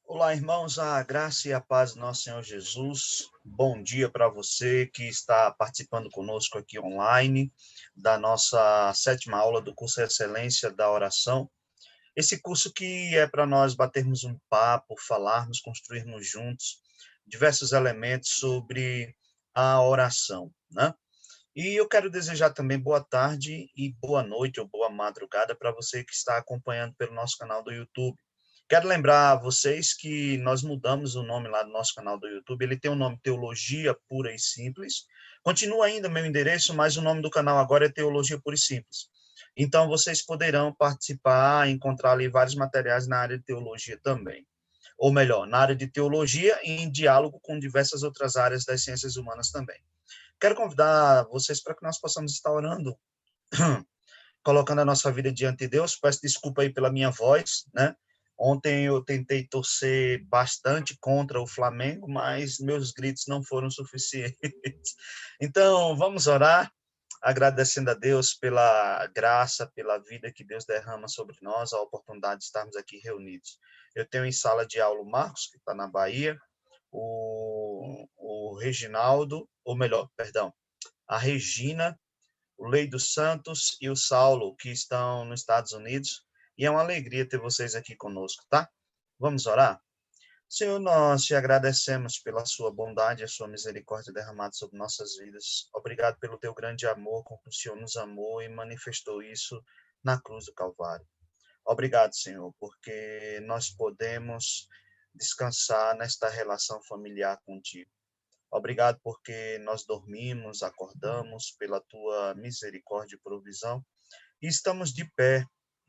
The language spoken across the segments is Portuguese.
Olá, irmãos, a graça e a paz do nosso Senhor Jesus. Bom dia para você que está participando conosco aqui online da nossa sétima aula do curso Excelência da Oração. Esse curso que é para nós batermos um papo, falarmos, construirmos juntos diversos elementos sobre a oração, né? E eu quero desejar também boa tarde e boa noite ou boa madrugada para você que está acompanhando pelo nosso canal do YouTube. Quero lembrar a vocês que nós mudamos o nome lá do nosso canal do YouTube. Ele tem o nome Teologia Pura e Simples. Continua ainda meu endereço, mas o nome do canal agora é Teologia Pura e Simples. Então, vocês poderão participar, encontrar ali vários materiais na área de teologia também. Ou melhor, na área de teologia e em diálogo com diversas outras áreas das ciências humanas também. Quero convidar vocês para que nós possamos estar orando, colocando a nossa vida diante de Deus. Peço desculpa aí pela minha voz, né? Ontem eu tentei torcer bastante contra o Flamengo, mas meus gritos não foram suficientes. Então, vamos orar, agradecendo a Deus pela graça, pela vida que Deus derrama sobre nós, a oportunidade de estarmos aqui reunidos. Eu tenho em sala de aula o Marcos, que está na Bahia, o Reginaldo, ou melhor, perdão, a Regina, o Lei dos Santos e o Saulo, que estão nos Estados Unidos. E é uma alegria ter vocês aqui conosco, tá? Vamos orar? Senhor, nós te agradecemos pela sua bondade e a sua misericórdia derramada sobre nossas vidas. Obrigado pelo teu grande amor com que o Senhor nos amou e manifestou isso na cruz do Calvário. Obrigado, Senhor, porque nós podemos descansar nesta relação familiar contigo. Obrigado porque nós dormimos, acordamos pela tua misericórdia e provisão e estamos de pé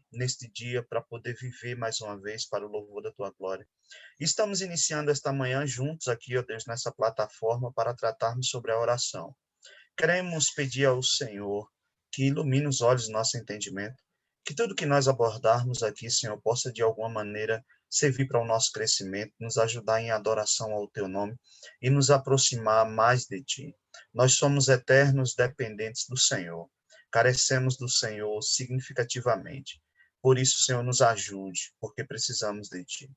neste dia para poder viver mais uma vez para o louvor da tua glória. Estamos iniciando esta manhã juntos aqui, ó Deus, nessa plataforma para tratarmos sobre a oração. Queremos pedir ao Senhor que ilumine os olhos do nosso entendimento, que tudo que nós abordarmos aqui, Senhor, possa de alguma maneira servir para o nosso crescimento, nos ajudar em adoração ao teu nome e nos aproximar mais de ti. Nós somos eternos dependentes do Senhor, carecemos do Senhor significativamente. Por isso, Senhor, nos ajude, porque precisamos de ti.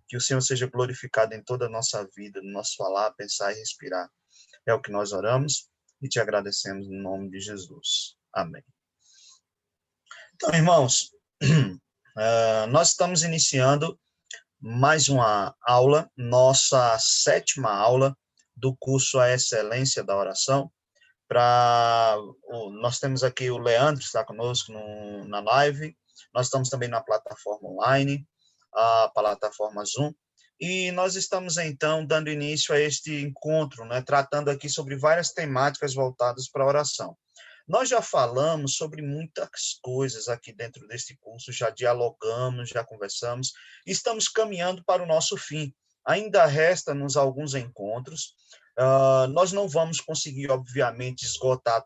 Que o Senhor seja glorificado em toda a nossa vida, no nosso falar, pensar e respirar. É o que nós oramos e te agradecemos no nome de Jesus. Amém. Então, irmãos, nós estamos iniciando mais uma aula, nossa sétima aula do curso A Excelência da Oração. Nós temos aqui o Leandro, que está conosco na live, nós estamos também na plataforma online, a plataforma Zoom, e nós estamos, então, dando início a este encontro, né, tratando aqui sobre várias temáticas voltadas para a oração. Nós já falamos sobre muitas coisas aqui dentro deste curso, já dialogamos, já conversamos, estamos caminhando para o nosso fim. Ainda resta-nos alguns encontros, nós não vamos conseguir, obviamente, esgotar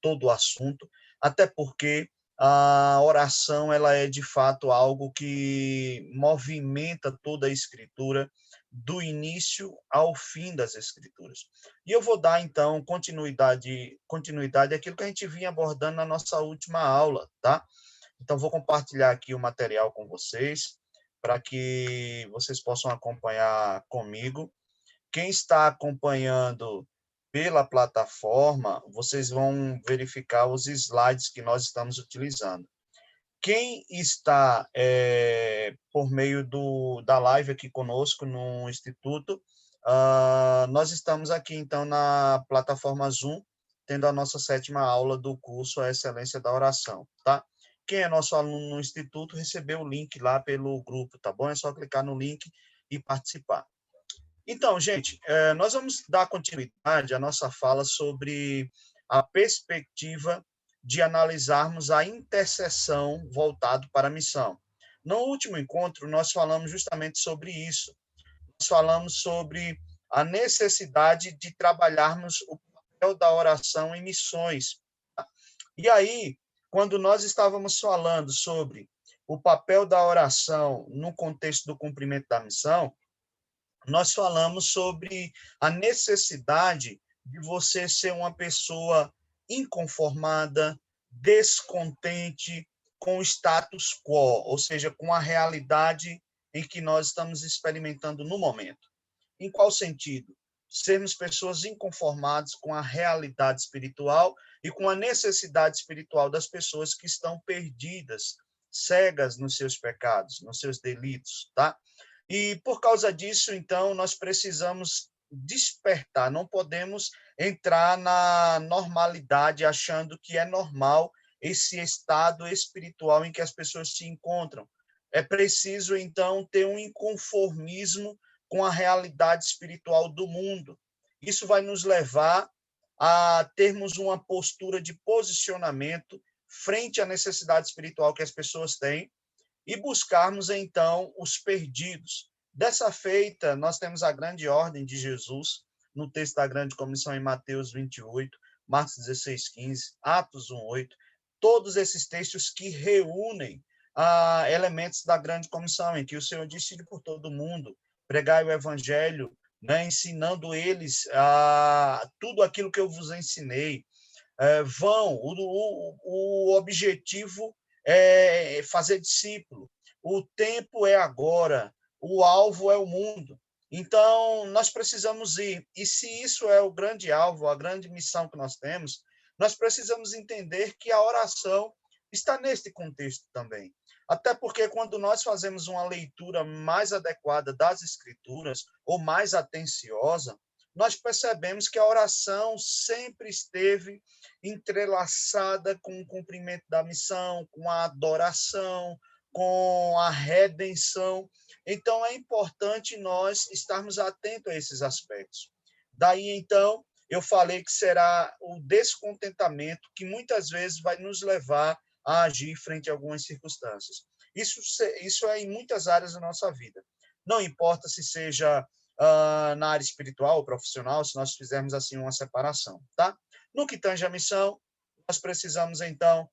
todo o assunto, até porque a oração ela é, de fato, algo que movimenta toda a Escritura, do início ao fim das Escrituras. E eu vou dar, então, continuidade àquilo que a gente vinha abordando na nossa última aula, tá? Então, vou compartilhar aqui o material com vocês, para que vocês possam acompanhar comigo. Quem está acompanhando pela plataforma, vocês vão verificar os slides que nós estamos utilizando. Quem está por meio da live aqui conosco no Instituto, nós estamos aqui, então, na plataforma Zoom, tendo a nossa sétima aula do curso A Excelência da Oração, tá? Quem é nosso aluno no Instituto, recebeu o link lá pelo grupo, tá bom? É só clicar no link e participar. Então, gente, nós vamos dar continuidade à nossa fala sobre a perspectiva de analisarmos a intercessão voltado para a missão. No último encontro, nós falamos justamente sobre isso. Nós falamos sobre a necessidade de trabalharmos o papel da oração em missões. E aí, quando nós estávamos falando sobre o papel da oração no contexto do cumprimento da missão, nós falamos sobre a necessidade de você ser uma pessoa inconformada, descontente com o status quo, ou seja, com a realidade em que nós estamos experimentando no momento. Em qual sentido? Sermos pessoas inconformadas com a realidade espiritual e com a necessidade espiritual das pessoas que estão perdidas, cegas nos seus pecados, nos seus delitos, tá? E por causa disso, então, nós precisamos despertar, não podemos entrar na normalidade achando que é normal esse estado espiritual em que as pessoas se encontram. É preciso, então, ter um inconformismo com a realidade espiritual do mundo. Isso vai nos levar a termos uma postura de posicionamento frente à necessidade espiritual que as pessoas têm e buscarmos, então, os perdidos. Dessa feita, nós temos a grande ordem de Jesus, no texto da grande comissão em Mateus 28, Marcos 16, 15, Atos 1, 8, todos esses textos que reúnem elementos da grande comissão, em que o Senhor disse por todo mundo, pregai o evangelho, né, ensinando eles tudo aquilo que eu vos ensinei. O objetivo é fazer discípulo. O tempo é agora, o alvo é o mundo. Então, nós precisamos ir. E se isso é o grande alvo, a grande missão que nós temos, nós precisamos entender que a oração está neste contexto também. Até porque quando nós fazemos uma leitura mais adequada das Escrituras, ou mais atenciosa, nós percebemos que a oração sempre esteve entrelaçada com o cumprimento da missão, com a adoração, com a redenção. Então, é importante nós estarmos atentos a esses aspectos. Daí, então, eu falei que será o descontentamento que muitas vezes vai nos levar a agir frente a algumas circunstâncias. Isso é em muitas áreas da nossa vida. Não importa se seja na área espiritual ou profissional, se nós fizermos assim uma separação, tá? No que tange a missão, nós precisamos, então,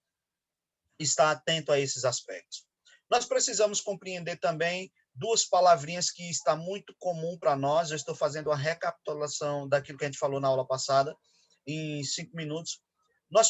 estar atento a esses aspectos. Nós precisamos compreender também duas palavrinhas que está muito comum para nós. Eu estou fazendo uma recapitulação daquilo que a gente falou na aula passada, em 5 minutos. Nós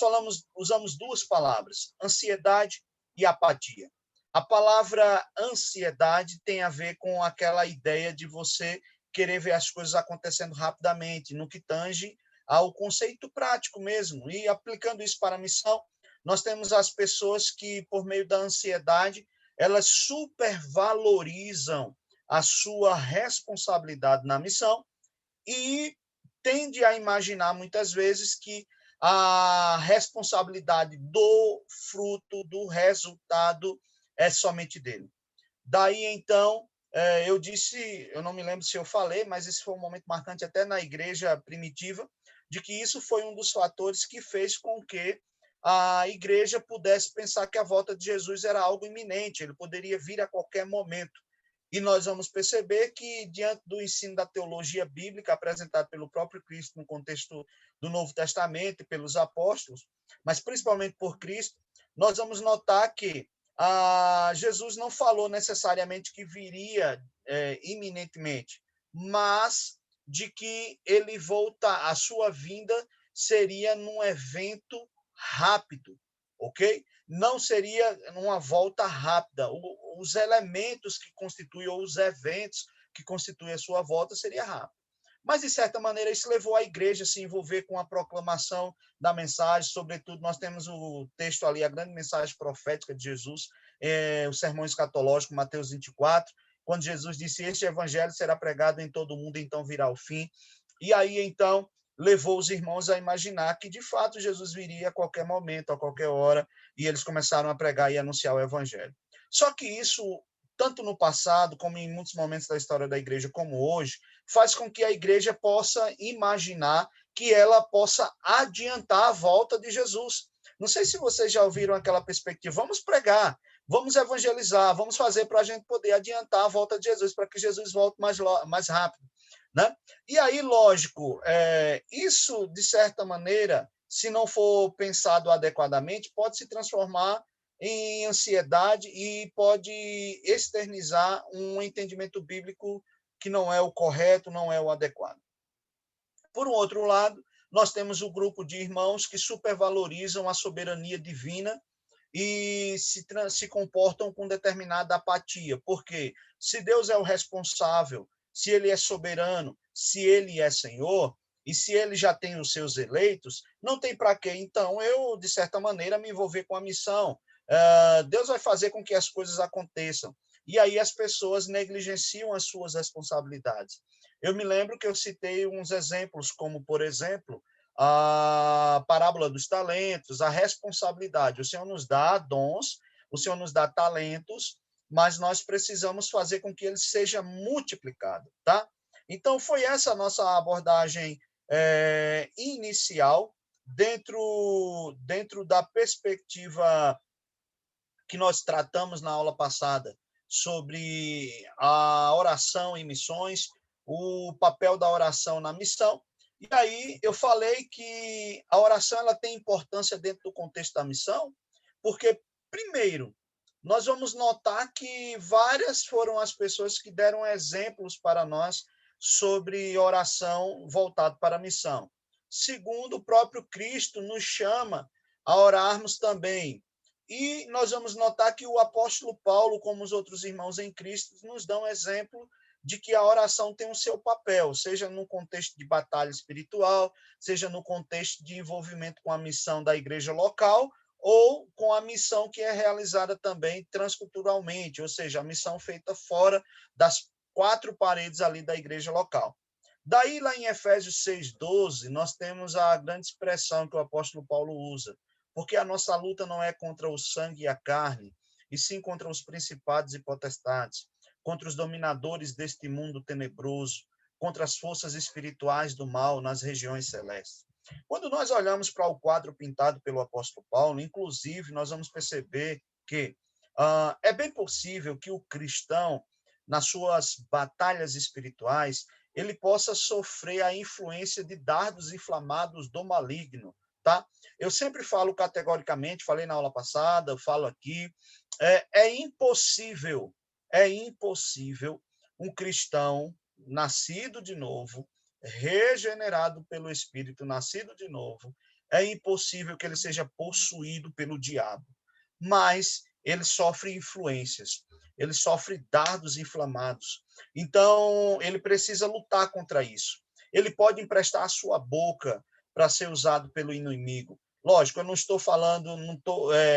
usamos duas palavras, ansiedade e apatia. A palavra ansiedade tem a ver com aquela ideia de você querer ver as coisas acontecendo rapidamente, no que tange ao conceito prático mesmo. E aplicando isso para a missão, nós temos as pessoas que, por meio da ansiedade, elas supervalorizam a sua responsabilidade na missão e tende a imaginar muitas vezes que a responsabilidade do fruto, do resultado, é somente dele. Daí, então, eu não me lembro se eu falei, mas esse foi um momento marcante até na igreja primitiva, de que isso foi um dos fatores que fez com que a igreja pudesse pensar que a volta de Jesus era algo iminente, ele poderia vir a qualquer momento. E nós vamos perceber que, diante do ensino da teologia bíblica apresentado pelo próprio Cristo no contexto do Novo Testamento e pelos apóstolos, mas principalmente por Cristo, nós vamos notar que Jesus não falou necessariamente que viria iminentemente, mas de que ele a sua vinda seria num evento rápido, ok? Não seria uma volta rápida. Os elementos que constituem, ou os eventos que constituem a sua volta, seria rápido. Mas, de certa maneira, isso levou a igreja a se envolver com a proclamação da mensagem. Sobretudo, nós temos o texto ali, a grande mensagem profética de Jesus, o sermão escatológico, Mateus 24, quando Jesus disse: este evangelho será pregado em todo o mundo, então virá o fim. E aí, então, levou os irmãos a imaginar que, de fato, Jesus viria a qualquer momento, a qualquer hora, e eles começaram a pregar e anunciar o evangelho. Só que isso, tanto no passado, como em muitos momentos da história da igreja, como hoje, faz com que a igreja possa imaginar que ela possa adiantar a volta de Jesus. Não sei se vocês já ouviram aquela perspectiva. Vamos pregar, vamos evangelizar, vamos fazer para a gente poder adiantar a volta de Jesus, para que Jesus volte mais rápido. Né? E aí, lógico, isso, de certa maneira, se não for pensado adequadamente, pode se transformar em ansiedade e pode externizar um entendimento bíblico que não é o correto, não é o adequado. Por um outro lado, nós temos o grupo de irmãos que supervalorizam a soberania divina e se comportam com determinada apatia. Por quê? Se Deus é o responsável, se ele é soberano, se ele é Senhor, e se ele já tem os seus eleitos, não tem para quê, então, eu, de certa maneira, me envolver com a missão. Deus vai fazer com que as coisas aconteçam. E aí as pessoas negligenciam as suas responsabilidades. Eu me lembro que eu citei uns exemplos, como, por exemplo, a parábola dos talentos, a responsabilidade. O Senhor nos dá dons, o Senhor nos dá talentos, mas nós precisamos fazer com que ele seja multiplicado, tá? Então, foi essa a nossa abordagem inicial, dentro da perspectiva que nós tratamos na aula passada, sobre a oração em missões, o papel da oração na missão. E aí eu falei que a oração ela tem importância dentro do contexto da missão, porque, primeiro, nós vamos notar que várias foram as pessoas que deram exemplos para nós sobre oração voltada para a missão. Segundo, o próprio Cristo nos chama a orarmos também. E nós vamos notar que o apóstolo Paulo, como os outros irmãos em Cristo, nos dão exemplo de que a oração tem o seu papel, seja no contexto de batalha espiritual, seja no contexto de envolvimento com a missão da igreja local, ou com a missão que é realizada também transculturalmente, ou seja, a missão feita fora das quatro paredes ali da igreja local. Daí, lá em Efésios 6,12, nós temos a grande expressão que o apóstolo Paulo usa, porque a nossa luta não é contra o sangue e a carne, e sim contra os principados e potestades, contra os dominadores deste mundo tenebroso, contra as forças espirituais do mal nas regiões celestes. Quando nós olhamos para o quadro pintado pelo apóstolo Paulo, inclusive, nós vamos perceber que é bem possível que o cristão, nas suas batalhas espirituais, ele possa sofrer a influência de dardos inflamados do maligno, tá? Eu sempre falo categoricamente, falei na aula passada, eu falo aqui, é impossível um cristão nascido de novo, regenerado pelo Espírito, nascido de novo, é impossível que ele seja possuído pelo diabo. Mas ele sofre influências, ele sofre dardos inflamados. Então, ele precisa lutar contra isso. Ele pode emprestar a sua boca para ser usado pelo inimigo. Lógico, eu não estou falando,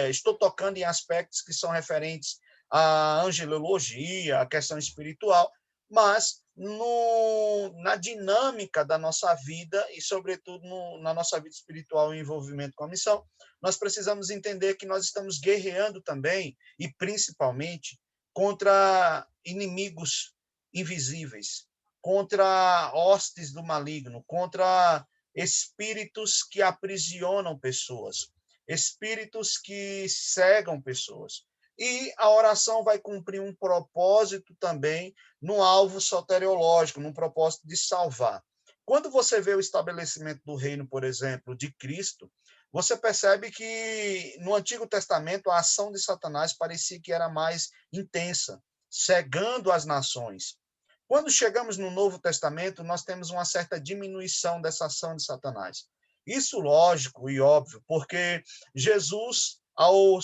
estou tocando em aspectos que são referentes à angelologia, à questão espiritual, mas na dinâmica da nossa vida e, sobretudo, na nossa vida espiritual e envolvimento com a missão, nós precisamos entender que nós estamos guerreando também, e principalmente, contra inimigos invisíveis, contra hostes do maligno, contra espíritos que aprisionam pessoas, espíritos que cegam pessoas. E a oração vai cumprir um propósito também no alvo soteriológico, num propósito de salvar. Quando você vê o estabelecimento do reino, por exemplo, de Cristo, você percebe que no Antigo Testamento a ação de Satanás parecia que era mais intensa, cegando as nações. Quando chegamos no Novo Testamento, nós temos uma certa diminuição dessa ação de Satanás. Isso lógico e óbvio, porque Jesus, ao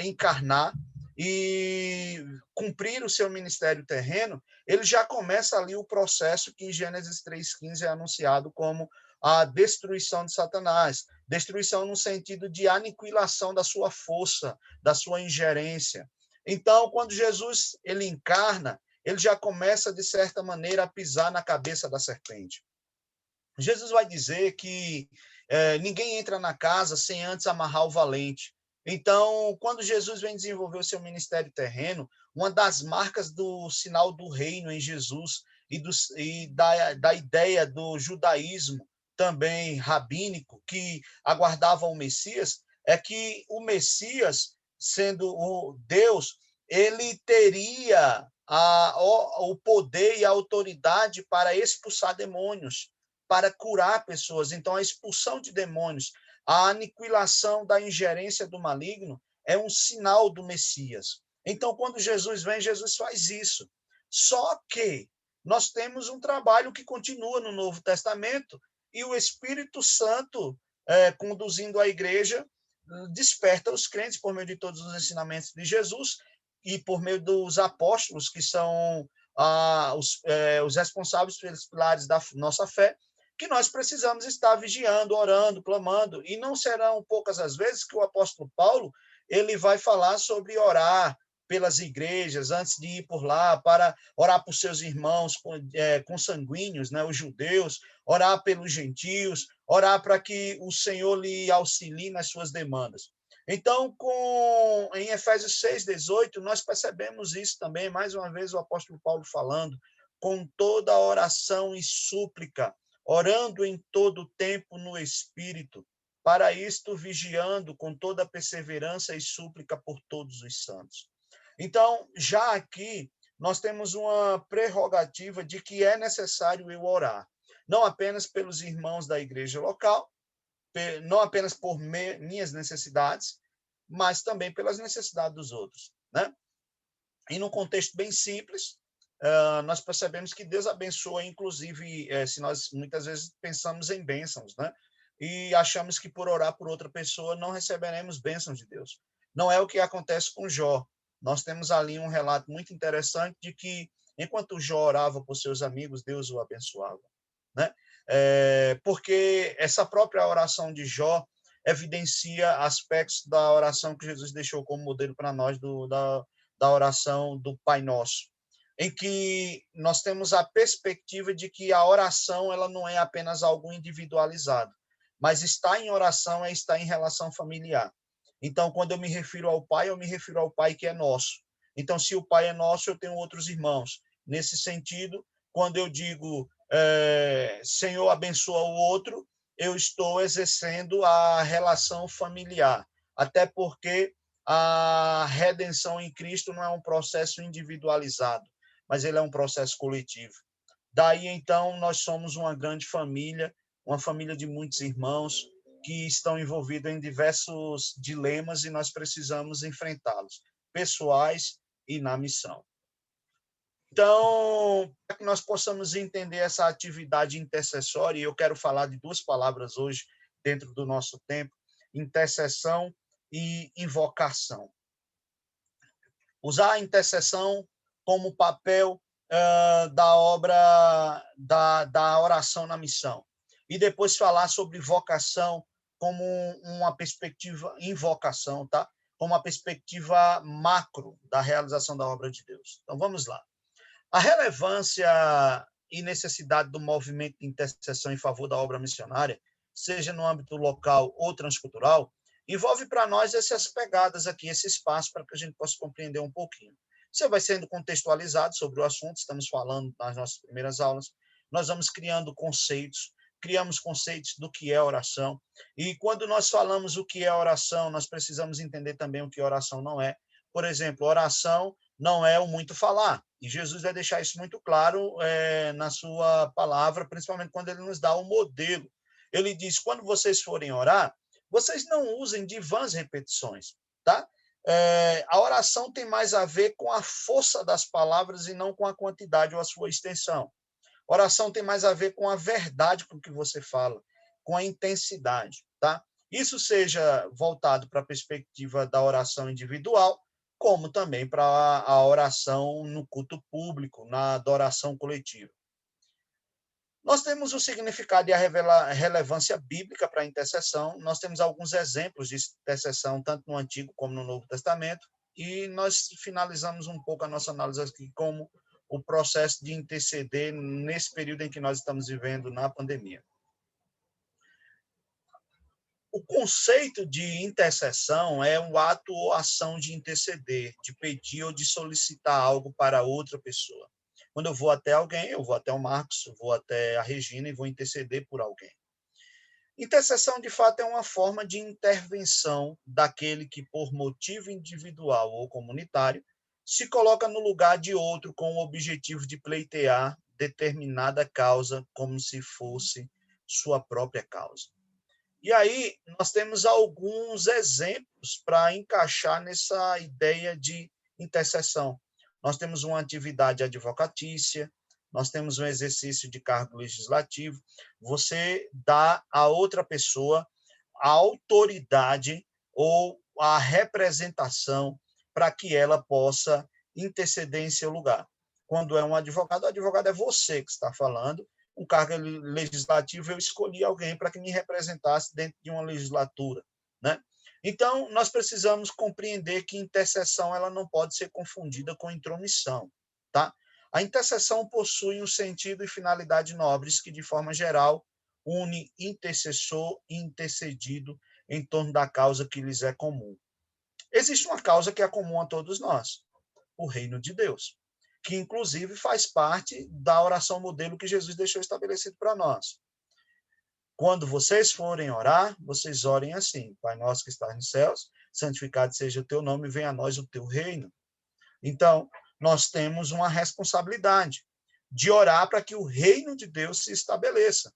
encarnar e cumprir o seu ministério terreno, ele já começa ali o processo que em Gênesis 3,15 é anunciado como a destruição de Satanás. Destruição no sentido de aniquilação da sua força, da sua ingerência. Então, quando Jesus ele encarna, ele já começa, de certa maneira, a pisar na cabeça da serpente. Jesus vai dizer que ninguém entra na casa sem antes amarrar o valente. Então, quando Jesus vem desenvolver o seu ministério terreno, uma das marcas do sinal do reino em Jesus e da ideia do judaísmo também rabínico, que aguardava o Messias, é que o Messias, sendo o Deus, ele teria o poder e a autoridade para expulsar demônios, para curar pessoas. Então, a expulsão de demônios, a aniquilação da ingerência do maligno é um sinal do Messias. Então, quando Jesus vem, Jesus faz isso. Só que nós temos um trabalho que continua no Novo Testamento e o Espírito Santo conduzindo a igreja desperta os crentes por meio de todos os ensinamentos de Jesus e por meio dos apóstolos, que são os responsáveis pelos pilares da nossa fé, que nós precisamos estar vigiando, orando, clamando, e não serão poucas as vezes que o apóstolo Paulo ele vai falar sobre orar pelas igrejas, antes de ir por lá, para orar por seus irmãos consanguíneos, né, os judeus, orar pelos gentios, orar para que o Senhor lhe auxilie nas suas demandas. Então, em Efésios 6:18, nós percebemos isso também, mais uma vez o apóstolo Paulo falando, com toda oração e súplica, orando em todo tempo no Espírito, para isto vigiando com toda perseverança e súplica por todos os santos. Então, já aqui, nós temos uma prerrogativa de que é necessário eu orar, não apenas pelos irmãos da igreja local, não apenas por minhas necessidades, mas também pelas necessidades dos outros, né? E num contexto bem simples, nós percebemos que Deus abençoa, inclusive, se nós muitas vezes pensamos em bênçãos, né? E achamos que por orar por outra pessoa não receberemos bênçãos de Deus. Não é o que acontece com Jó. Nós temos ali um relato muito interessante de que, enquanto Jó orava por seus amigos, Deus o abençoava, né? Porque essa própria oração de Jó evidencia aspectos da oração que Jesus deixou como modelo para nós, da oração do Pai Nosso, em que nós temos a perspectiva de que a oração ela não é apenas algo individualizado, mas estar em oração é estar em relação familiar. Então, quando eu me refiro ao Pai, eu me refiro ao Pai que é nosso. Então, se o Pai é nosso, eu tenho outros irmãos. Nesse sentido, quando eu digo Senhor abençoa o outro, eu estou exercendo a relação familiar. Até porque a redenção em Cristo não é um processo individualizado, mas ele é um processo coletivo. Daí, então, nós somos uma grande família, uma família de muitos irmãos que estão envolvidos em diversos dilemas e nós precisamos enfrentá-los, pessoais e na missão. Então, para que nós possamos entender essa atividade intercessória, e eu quero falar de duas palavras hoje dentro do nosso tempo, intercessão e invocação. Usar a intercessão como papel da obra da oração na missão. E depois falar sobre vocação como uma perspectiva, invocação, tá? Como uma perspectiva macro da realização da obra de Deus. Então, vamos lá. A relevância e necessidade do movimento de intercessão em favor da obra missionária, seja no âmbito local ou transcultural, envolve para nós essas pegadas aqui, esse espaço, para que a gente possa compreender um pouquinho. Você vai sendo contextualizado sobre o assunto, estamos falando nas nossas primeiras aulas, nós vamos criando conceitos, criamos conceitos do que é oração, e quando nós falamos o que é oração, nós precisamos entender também o que oração não é. Por exemplo, oração não é o muito falar. E Jesus vai deixar isso muito claro na sua palavra, principalmente quando ele nos dá o modelo. Ele diz, quando vocês forem orar, vocês não usem de vãs repetições, tá? A oração tem mais a ver com a força das palavras e não com a quantidade ou a sua extensão. Oração tem mais a ver com a verdade com que você fala, com a intensidade, tá? Isso seja voltado para a perspectiva da oração individual, como também para a oração no culto público, na adoração coletiva. Nós temos o significado e a relevância bíblica para a intercessão, nós temos alguns exemplos de intercessão, tanto no Antigo como no Novo Testamento, e nós finalizamos um pouco a nossa análise aqui como o processo de interceder nesse período em que nós estamos vivendo na pandemia. O conceito de intercessão é um ato ou ação de interceder, de pedir ou de solicitar algo para outra pessoa. Quando eu vou até alguém, eu vou até o Marcos, eu vou até a Regina e vou interceder por alguém. Intercessão, de fato, é uma forma de intervenção daquele que, por motivo individual ou comunitário, se coloca no lugar de outro com o objetivo de pleitear determinada causa como se fosse sua própria causa. E aí, nós temos alguns exemplos para encaixar nessa ideia de intercessão. Nós temos uma atividade advocatícia, nós temos um exercício de cargo legislativo. Você dá a outra pessoa a autoridade ou a representação para que ela possa interceder em seu lugar. Quando é um advogado, o advogado é você que está falando. Um cargo legislativo, eu escolhi alguém para que me representasse dentro de uma legislatura, né? Então, nós precisamos compreender que intercessão ela não pode ser confundida com intromissão, tá? A intercessão possui um sentido e finalidade nobres que, de forma geral, une intercessor e intercedido em torno da causa que lhes é comum. Existe uma causa que é comum a todos nós, o reino de Deus, que inclusive faz parte da oração modelo que Jesus deixou estabelecido para nós. Quando vocês forem orar, vocês orem assim: Pai nosso que estás nos céus, santificado seja o teu nome, venha a nós o teu reino. Então, nós temos uma responsabilidade de orar para que o reino de Deus se estabeleça.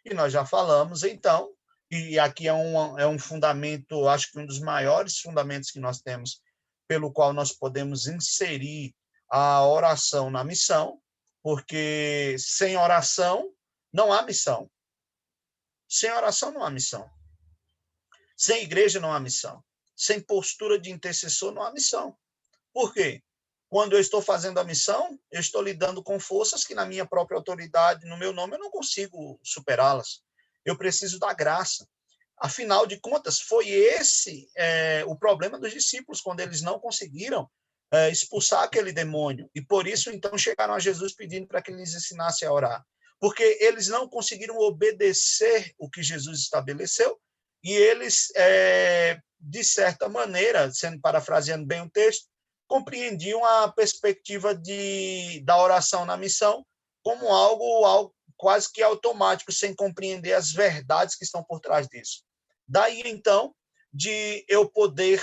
E nós já falamos, então, e aqui é um fundamento, acho que um dos maiores fundamentos que nós temos, pelo qual nós podemos inserir a oração na missão, porque sem oração não há missão. Sem oração não há missão. Sem igreja não há missão. Sem postura de intercessor não há missão. Por quê? Quando eu estou fazendo a missão, eu estou lidando com forças que, na minha própria autoridade, no meu nome, eu não consigo superá-las. Eu preciso da graça. Afinal de contas, foi esse o problema dos discípulos, quando eles não conseguiram expulsar aquele demônio. E por isso, então, chegaram a Jesus pedindo para que ele lhes ensinasse a orar. Porque eles não conseguiram obedecer o que Jesus estabeleceu, e eles, de certa maneira, sendo parafraseando bem o texto, compreendiam a perspectiva da oração na missão como algo quase que automático, sem compreender as verdades que estão por trás disso. Daí, então, de eu poder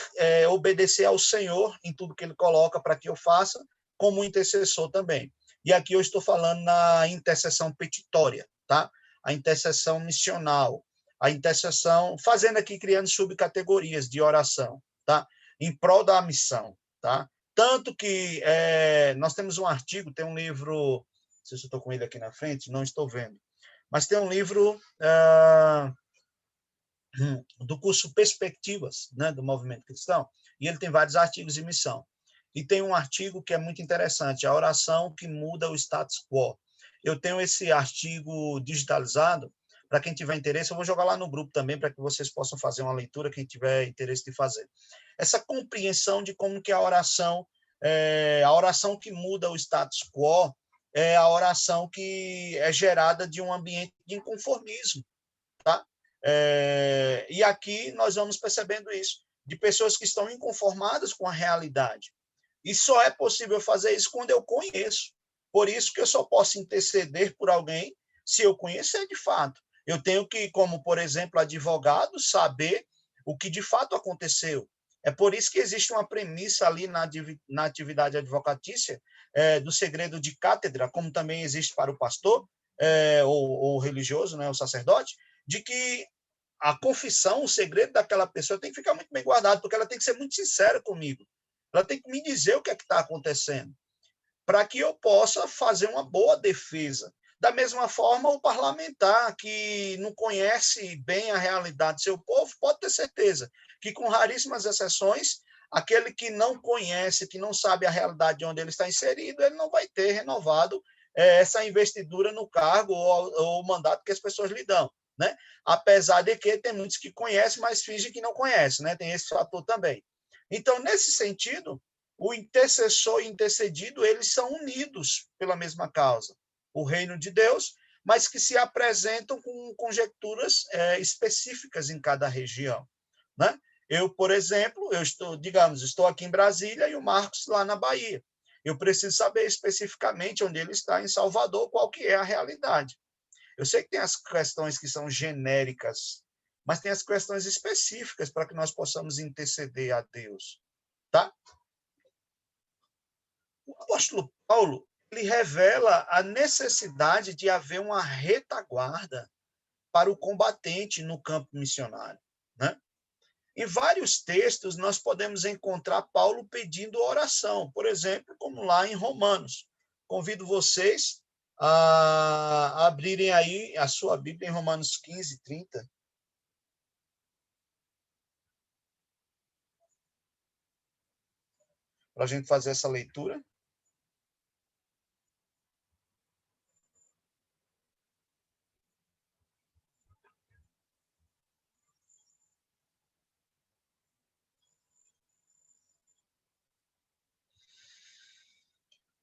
obedecer ao Senhor em tudo que Ele coloca para que eu faça, como intercessor também. E aqui eu estou falando na intercessão petitória, tá? A intercessão missional, a intercessão, fazendo aqui, criando subcategorias de oração, tá? Em prol da missão, tá? Tanto que nós temos um artigo, tem um livro, não sei se eu estou com ele aqui na frente, não estou vendo, mas tem um livro do curso Perspectivas, né, do Movimento Cristão, e ele tem vários artigos de missão. E tem um artigo que é muito interessante, a oração que muda o status quo. Eu tenho esse artigo digitalizado, para quem tiver interesse, eu vou jogar lá no grupo também, para que vocês possam fazer uma leitura, quem tiver interesse de fazer. Essa compreensão de como que a oração que muda o status quo, é a oração que é gerada de um ambiente de inconformismo, tá? E aqui nós vamos percebendo isso, de pessoas que estão inconformadas com a realidade. E só é possível fazer isso quando eu conheço. Por isso que eu só posso interceder por alguém se eu conhecer de fato. Eu tenho que, como, por exemplo, advogado, saber o que de fato aconteceu. É por isso que existe uma premissa ali na atividade advocatícia do segredo de cátedra, como também existe para o pastor ou religioso, né, o sacerdote, de que a confissão, o segredo daquela pessoa tem que ficar muito bem guardado, porque ela tem que ser muito sincera comigo. Ela tem que me dizer o que é que está acontecendo, para que eu possa fazer uma boa defesa. Da mesma forma, o parlamentar que não conhece bem a realidade do seu povo, pode ter certeza que, com raríssimas exceções, aquele que não conhece, que não sabe a realidade de onde ele está inserido, ele não vai ter renovado essa investidura no cargo ou o mandato que as pessoas lhe dão, né? Apesar de que tem muitos que conhecem, mas fingem que não conhecem, né? Tem esse fator também. Então, nesse sentido, o intercessor e intercedido, eles são unidos pela mesma causa, o reino de Deus, mas que se apresentam com conjecturas específicas em cada região, né? Eu, por exemplo, estou aqui em Brasília e o Marcos lá na Bahia. Eu preciso saber especificamente onde ele está em Salvador, qual que é a realidade. Eu sei que tem as questões que são genéricas, mas tem as questões específicas para que nós possamos interceder a Deus, tá? O apóstolo Paulo, ele revela a necessidade de haver uma retaguarda para o combatente no campo missionário, né? Em vários textos, nós podemos encontrar Paulo pedindo oração, por exemplo, como lá em Romanos. Convido vocês a abrirem aí a sua Bíblia em Romanos 15, 30. para a gente fazer essa leitura?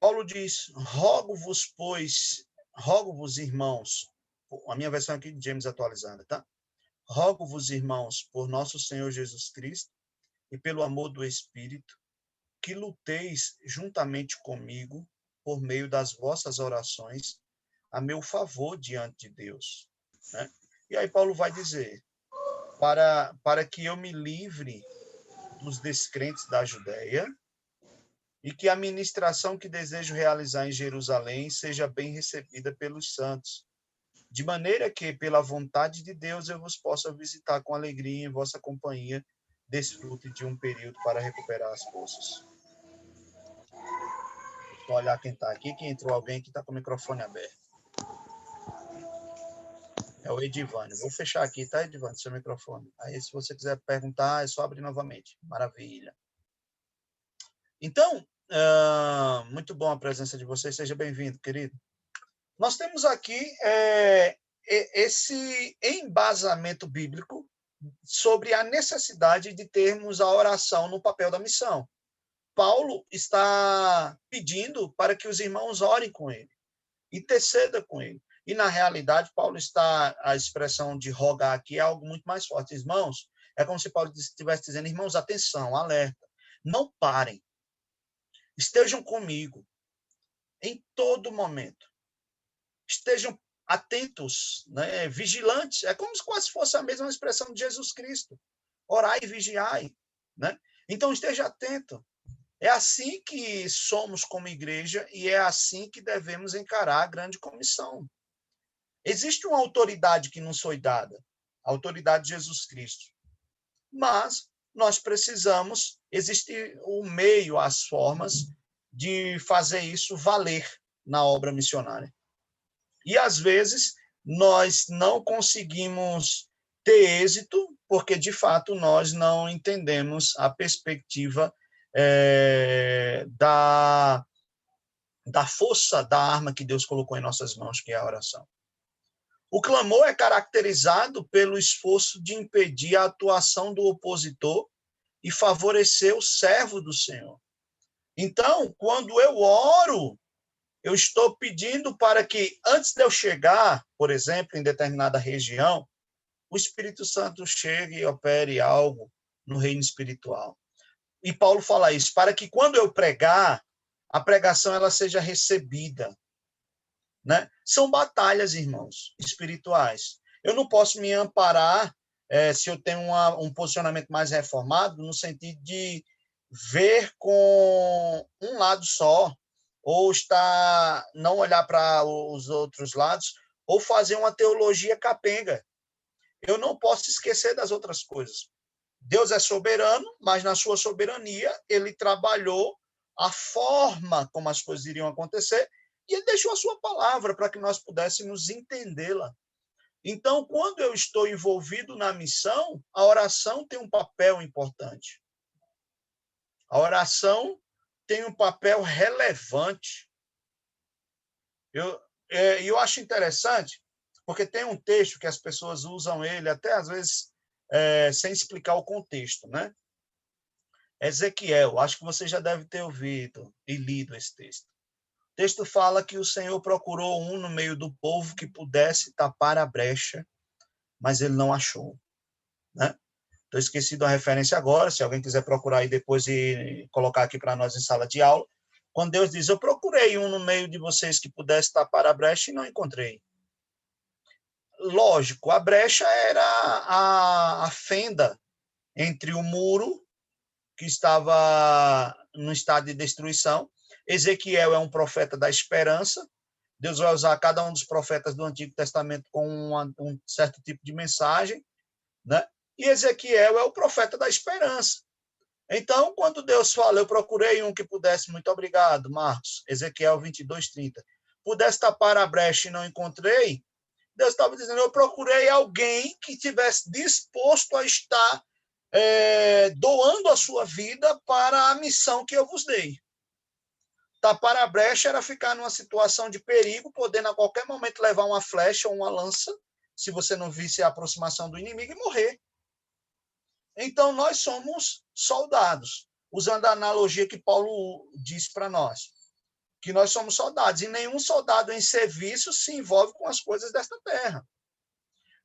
Paulo diz: rogo-vos, irmãos, a minha versão aqui de James atualizada, tá? Rogo-vos, irmãos, por nosso Senhor Jesus Cristo e pelo amor do Espírito, que luteis juntamente comigo por meio das vossas orações a meu favor diante de Deus, né? E aí Paulo vai dizer: para que eu me livre dos descrentes da Judéia e que a ministração que desejo realizar em Jerusalém seja bem recebida pelos santos, de maneira que, pela vontade de Deus, eu vos possa visitar com alegria em vossa companhia, desfrute de um período para recuperar as forças. Deixa eu olhar quem está aqui, que entrou alguém que está com o microfone aberto. É o Edivânio. Vou fechar aqui, tá, Edivânio, seu microfone. Aí, se você quiser perguntar, é só abrir novamente. Maravilha. Então, muito bom a presença de vocês. Seja bem-vindo, querido. Nós temos aqui esse embasamento bíblico sobre a necessidade de termos a oração no papel da missão. Paulo está pedindo para que os irmãos orem com ele, interceda com ele. E, na realidade, a expressão de rogar aqui é algo muito mais forte. Irmãos, é como se Paulo estivesse dizendo: irmãos, atenção, alerta, não parem, estejam comigo em todo momento, estejam atentos, né, vigilantes. É como se quase fosse a mesma expressão de Jesus Cristo: orai e vigiai, né? Então, esteja atento. É assim que somos como igreja e é assim que devemos encarar a grande comissão. Existe uma autoridade que nos foi dada, a autoridade de Jesus Cristo. Mas nós precisamos, existe o meio, as formas de fazer isso valer na obra missionária. E, às vezes, nós não conseguimos ter êxito porque, de fato, nós não entendemos a perspectiva da força da arma que Deus colocou em nossas mãos, que é a oração. O clamor é caracterizado pelo esforço de impedir a atuação do opositor e favorecer o servo do Senhor. Então, quando eu oro, eu estou pedindo para que, antes de eu chegar, por exemplo, em determinada região, o Espírito Santo chegue e opere algo no reino espiritual. E Paulo fala isso, para que quando eu pregar, a pregação ela seja recebida, né? São batalhas, irmãos, espirituais. Eu não posso me amparar se eu tenho um posicionamento mais reformado, no sentido de ver com um lado só, ou não olhar para os outros lados, ou fazer uma teologia capenga. Eu não posso esquecer das outras coisas. Deus é soberano, mas na sua soberania ele trabalhou a forma como as coisas iriam acontecer e ele deixou a sua palavra para que nós pudéssemos entendê-la. Então, quando eu estou envolvido na missão, a oração tem um papel importante. A oração tem um papel relevante. Eu acho interessante, porque tem um texto que as pessoas usam ele, até às vezes, sem explicar o contexto, né? Ezequiel, acho que você já deve ter ouvido e lido esse texto. O texto fala que o Senhor procurou um no meio do povo que pudesse tapar a brecha, mas ele não achou, né? Estou esquecido a referência agora, se alguém quiser procurar aí depois e colocar aqui para nós em sala de aula. Quando Deus diz: eu procurei um no meio de vocês que pudesse tapar a brecha e não encontrei. Lógico, a brecha era a fenda entre o muro, que estava no estado de destruição. Ezequiel é um profeta da esperança. Deus vai usar cada um dos profetas do Antigo Testamento com um certo tipo de mensagem, né? E Ezequiel é o profeta da esperança. Então, quando Deus fala: eu procurei um que pudesse, muito obrigado, Marcos, Ezequiel 22:30, pudesse tapar a brecha e não encontrei, Deus estava dizendo: eu procurei alguém que estivesse disposto a estar doando a sua vida para a missão que eu vos dei. Tapar a brecha era ficar numa situação de perigo, podendo a qualquer momento levar uma flecha ou uma lança, se você não visse a aproximação do inimigo, e morrer. Então, nós somos soldados, usando a analogia que Paulo disse para nós, que nós somos soldados, e nenhum soldado em serviço se envolve com as coisas desta terra.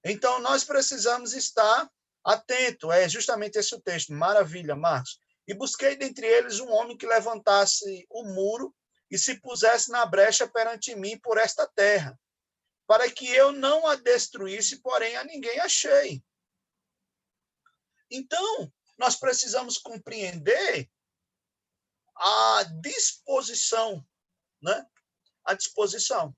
Então, nós precisamos estar atento. É justamente esse o texto. Maravilha, Marcos. E busquei dentre eles um homem que levantasse o muro e se pusesse na brecha perante mim por esta terra, para que eu não a destruísse, porém a ninguém achei. Então, nós precisamos compreender a disposição, né? A disposição.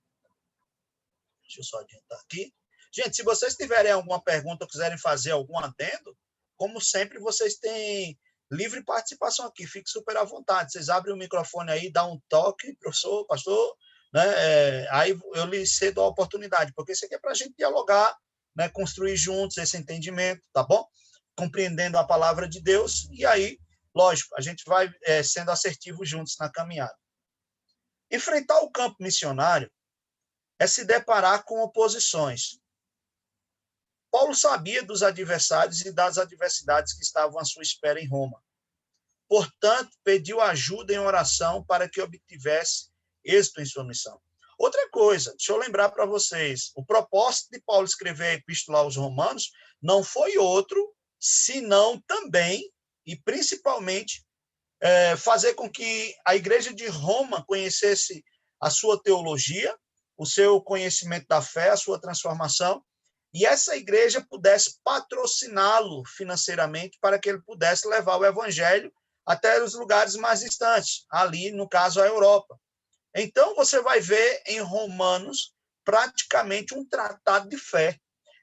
Deixa eu só adiantar aqui. Gente, se vocês tiverem alguma pergunta, quiserem fazer algum adendo, como sempre, vocês têm livre participação aqui. Fique super à vontade. Vocês abrem o microfone aí, dá um toque, professor, pastor, né? Aí eu lhe cedo a oportunidade, porque isso aqui é para a gente dialogar, né? Construir juntos esse entendimento, tá bom? Compreendendo a palavra de Deus, e aí, lógico, a gente vai sendo assertivo juntos na caminhada. Enfrentar o campo missionário é se deparar com oposições. Paulo sabia dos adversários e das adversidades que estavam à sua espera em Roma. Portanto, pediu ajuda em oração para que obtivesse êxito em sua missão. Outra coisa, deixa eu lembrar para vocês, o propósito de Paulo escrever a epístola aos Romanos não foi outro, senão também e principalmente fazer com que a igreja de Roma conhecesse a sua teologia, o seu conhecimento da fé, a sua transformação, e essa igreja pudesse patrociná-lo financeiramente para que ele pudesse levar o evangelho até os lugares mais distantes, ali, no caso, a Europa. Então, você vai ver em Romanos praticamente um tratado de fé,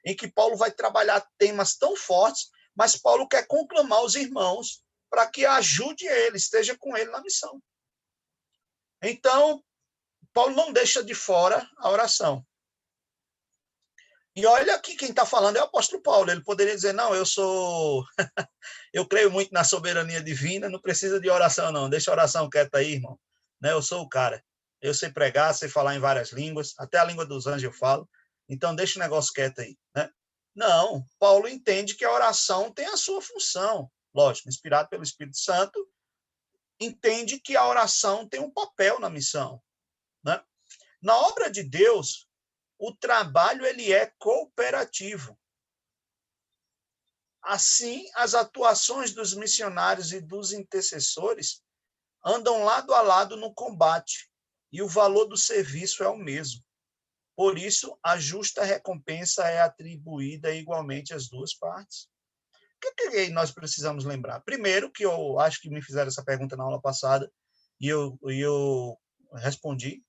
em que Paulo vai trabalhar temas tão fortes, mas Paulo quer conclamar os irmãos para que ajude ele, esteja com ele na missão. Então, Paulo não deixa de fora a oração. E olha que quem está falando é o apóstolo Paulo. Ele poderia dizer, não, eu creio muito na soberania divina, não precisa de oração, não. Deixa a oração quieta aí, irmão. Né? Eu sou o cara. Eu sei pregar, sei falar em várias línguas, até a língua dos anjos eu falo. Então, deixa o negócio quieto aí. Né? Não, Paulo entende que a oração tem a sua função. Lógico, inspirado pelo Espírito Santo, entende que a oração tem um papel na missão. Né? Na obra de Deus, o trabalho ele é cooperativo. Assim, as atuações dos missionários e dos intercessores andam lado a lado no combate, e o valor do serviço é o mesmo. Por isso, a justa recompensa é atribuída igualmente às duas partes. O que nós precisamos lembrar? Primeiro, que eu acho que me fizeram essa pergunta na aula passada, e eu respondi,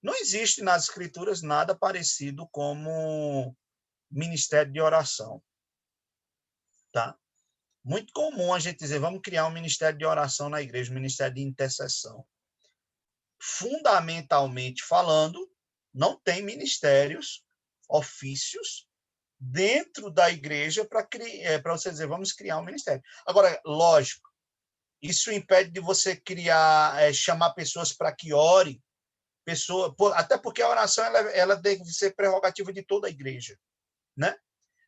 não existe nas escrituras nada parecido como ministério de oração. Tá? Muito comum a gente dizer, vamos criar um ministério de oração na igreja, um ministério de intercessão. Fundamentalmente falando, não tem ministérios, ofícios, dentro da igreja para você dizer, vamos criar um ministério. Agora, lógico, isso impede de você criar, chamar pessoas para que orem, até porque a oração ela deve ser prerrogativa de toda a igreja, né?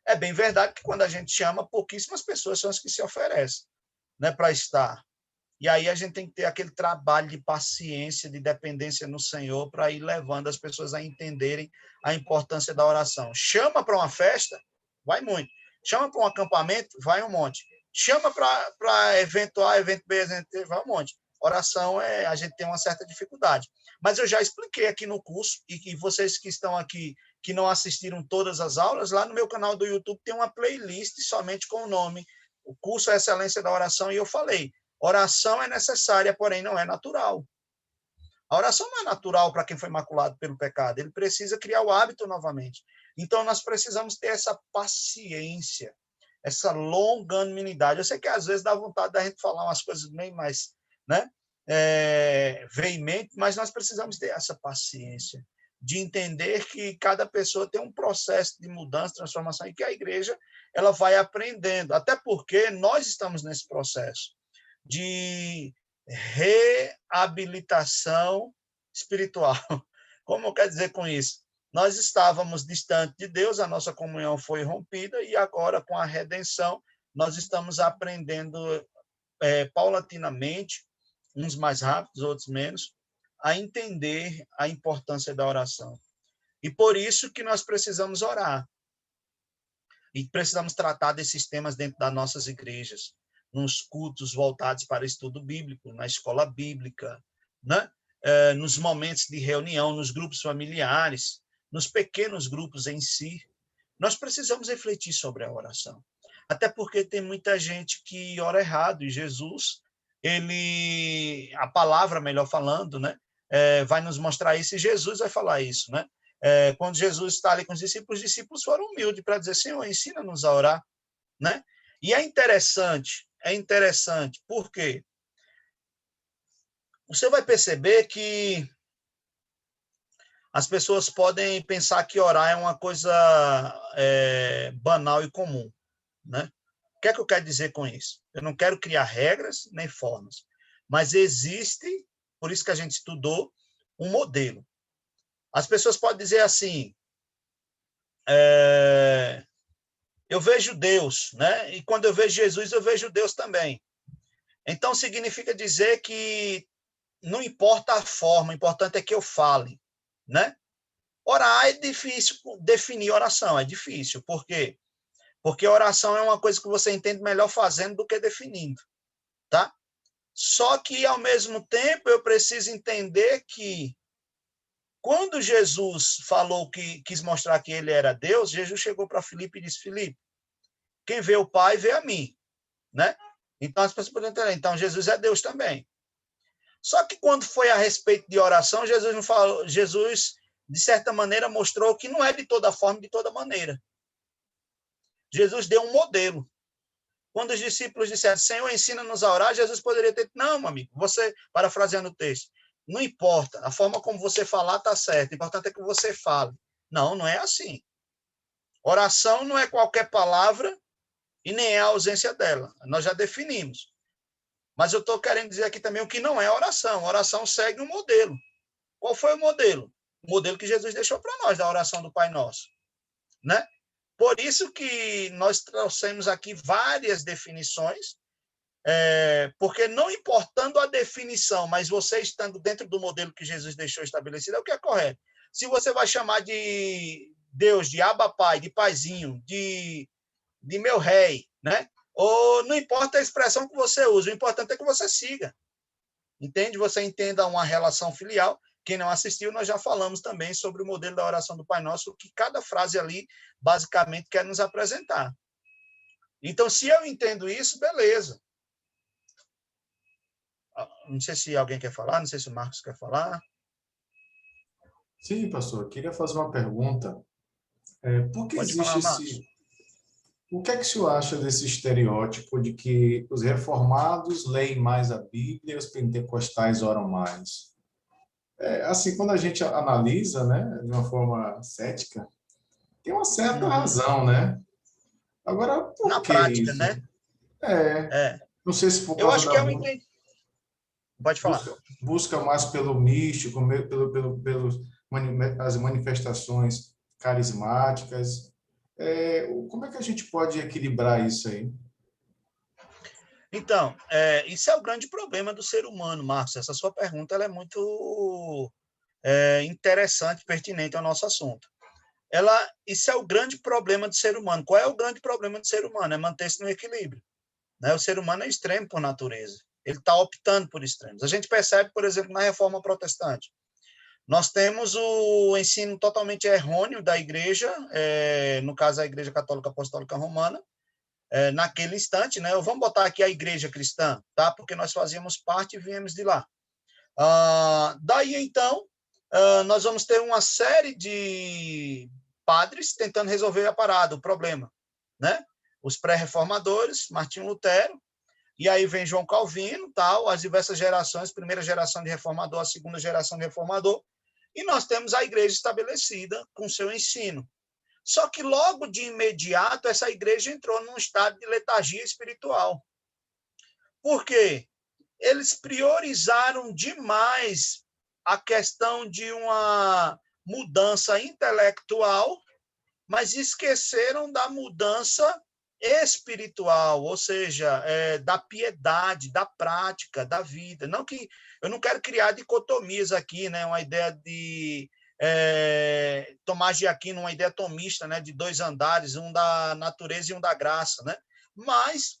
É bem verdade que quando a gente chama, pouquíssimas pessoas são as que se oferecem, né, para estar. E aí a gente tem que ter aquele trabalho de paciência, de dependência no Senhor, para ir levando as pessoas a entenderem a importância da oração. Chama para uma festa, vai muito. Chama para um acampamento, vai um monte. Chama para evento A, evento B, vai um monte. Oração, a gente tem uma certa dificuldade. Mas eu já expliquei aqui no curso, e vocês que estão aqui, que não assistiram todas as aulas, lá no meu canal do YouTube tem uma playlist somente com o nome, o curso é Excelência da Oração, e eu falei, oração é necessária, porém não é natural. A oração não é natural para quem foi maculado pelo pecado, ele precisa criar o hábito novamente. Então, nós precisamos ter essa paciência, essa longanimidade. Eu sei que às vezes dá vontade da gente falar umas coisas bem mais, né, veemente, mas nós precisamos ter essa paciência. de entender que cada pessoa tem um processo de mudança, transformação, e que a igreja ela vai aprendendo, até porque nós estamos nesse processo de reabilitação espiritual. Como quer dizer com isso? Nós estávamos distantes de Deus, a nossa comunhão foi rompida, e agora, com a redenção, nós estamos aprendendo paulatinamente, uns mais rápidos, outros menos, a entender a importância da oração. E por isso que nós precisamos orar. E precisamos tratar desses temas dentro das nossas igrejas, nos cultos voltados para estudo bíblico, na escola bíblica, né? Nos momentos de reunião, nos grupos familiares, nos pequenos grupos em si. Nós precisamos refletir sobre a oração. Até porque tem muita gente que ora errado, e Jesus, a palavra, melhor falando, né, vai nos mostrar isso, e Jesus vai falar isso, né? Quando Jesus está ali com os discípulos foram humildes para dizer, Senhor, ensina-nos a orar, né? E é interessante, por quê? Você vai perceber que as pessoas podem pensar que orar é uma coisa banal e comum, né? O que é que eu quero dizer com isso? Eu não quero criar regras nem formas, mas existe, por isso que a gente estudou, um modelo. As pessoas podem dizer assim, eu vejo Deus, né? E quando eu vejo Jesus, eu vejo Deus também. Então, significa dizer que não importa a forma, o importante é que eu fale, né? Orar é difícil, definir oração é difícil. Por quê? Porque oração é uma coisa que você entende melhor fazendo do que definindo, tá? Só que, ao mesmo tempo, eu preciso entender que quando Jesus falou que quis mostrar que ele era Deus, Jesus chegou para Filipe e disse, Filipe, quem vê o Pai, vê a mim, né? Então, as pessoas podem entender, então Jesus é Deus também. Só que quando foi a respeito de oração, Jesus não falou, Jesus, de certa maneira, mostrou que não é de toda forma, de toda maneira. Jesus deu um modelo. Quando os discípulos disseram, Senhor, ensina-nos a orar, Jesus poderia ter dito, não, meu amigo, você, parafraseando o texto, não importa, a forma como você falar está certa, o importante é que você fale. Não, não é assim. Oração não é qualquer palavra e nem é a ausência dela. Nós já definimos. Mas eu estou querendo dizer aqui também o que não é oração. Oração segue um modelo. Qual foi o modelo? O modelo que Jesus deixou para nós, da oração do Pai Nosso, né? Por isso que nós trouxemos aqui várias definições, porque não importando a definição, mas você estando dentro do modelo que Jesus deixou estabelecido, é o que é correto. Se você vai chamar de Deus, de Abba Pai, de Paizinho, de meu rei, né? Ou não importa a expressão que você usa, o importante é que você siga. Entende? Você entenda uma relação filial. Quem não assistiu, nós já falamos também sobre o modelo da oração do Pai Nosso, que cada frase ali, basicamente, quer nos apresentar. Então, se eu entendo isso, beleza. Não sei se alguém quer falar, não sei se o Marcos quer falar. Sim, pastor, eu queria fazer uma pergunta. Por que Pode existe falar, Marcos. esse... O que é que o senhor acha desse estereótipo de que os reformados leem mais a Bíblia e os pentecostais oram mais? Assim, quando a gente analisa, né, de uma forma cética, tem uma certa Uhum. razão, né? Agora, Na por que prática, isso? né? É. Não sei se por Eu causa acho da que eu entendi. Pode falar. busca mais pelo místico, pelos as manifestações carismáticas. Como é que a gente pode equilibrar isso aí? Então, isso é o grande problema do ser humano, Marcos. Essa sua pergunta ela é muito interessante, pertinente ao nosso assunto. Isso é o grande problema do ser humano. Qual é o grande problema do ser humano? É manter-se no equilíbrio, né? O ser humano é extremo por natureza. Ele está optando por extremos. A gente percebe, por exemplo, na Reforma Protestante. Nós temos o ensino totalmente errôneo da igreja, no caso a Igreja Católica Apostólica Romana, naquele instante, né? Vamos botar aqui a igreja cristã, tá? Porque nós fazíamos parte e viemos de lá. Daí, então, nós vamos ter uma série de padres tentando resolver a parada, o problema, né? Os pré-reformadores, Martinho Lutero, e aí vem João Calvino, tal, as diversas gerações, primeira geração de reformador, a segunda geração de reformador, E nós temos a igreja estabelecida com seu ensino. Só que logo de imediato essa igreja entrou num estado de letargia espiritual. Por quê? Eles priorizaram demais a questão de uma mudança intelectual, mas esqueceram da mudança espiritual, ou seja, da piedade, da prática, da vida. Não que eu não quero criar dicotomias aqui, né? Uma ideia de Tomás de Aquino, uma ideia tomista, né? De dois andares, um da natureza e um da graça, né? Mas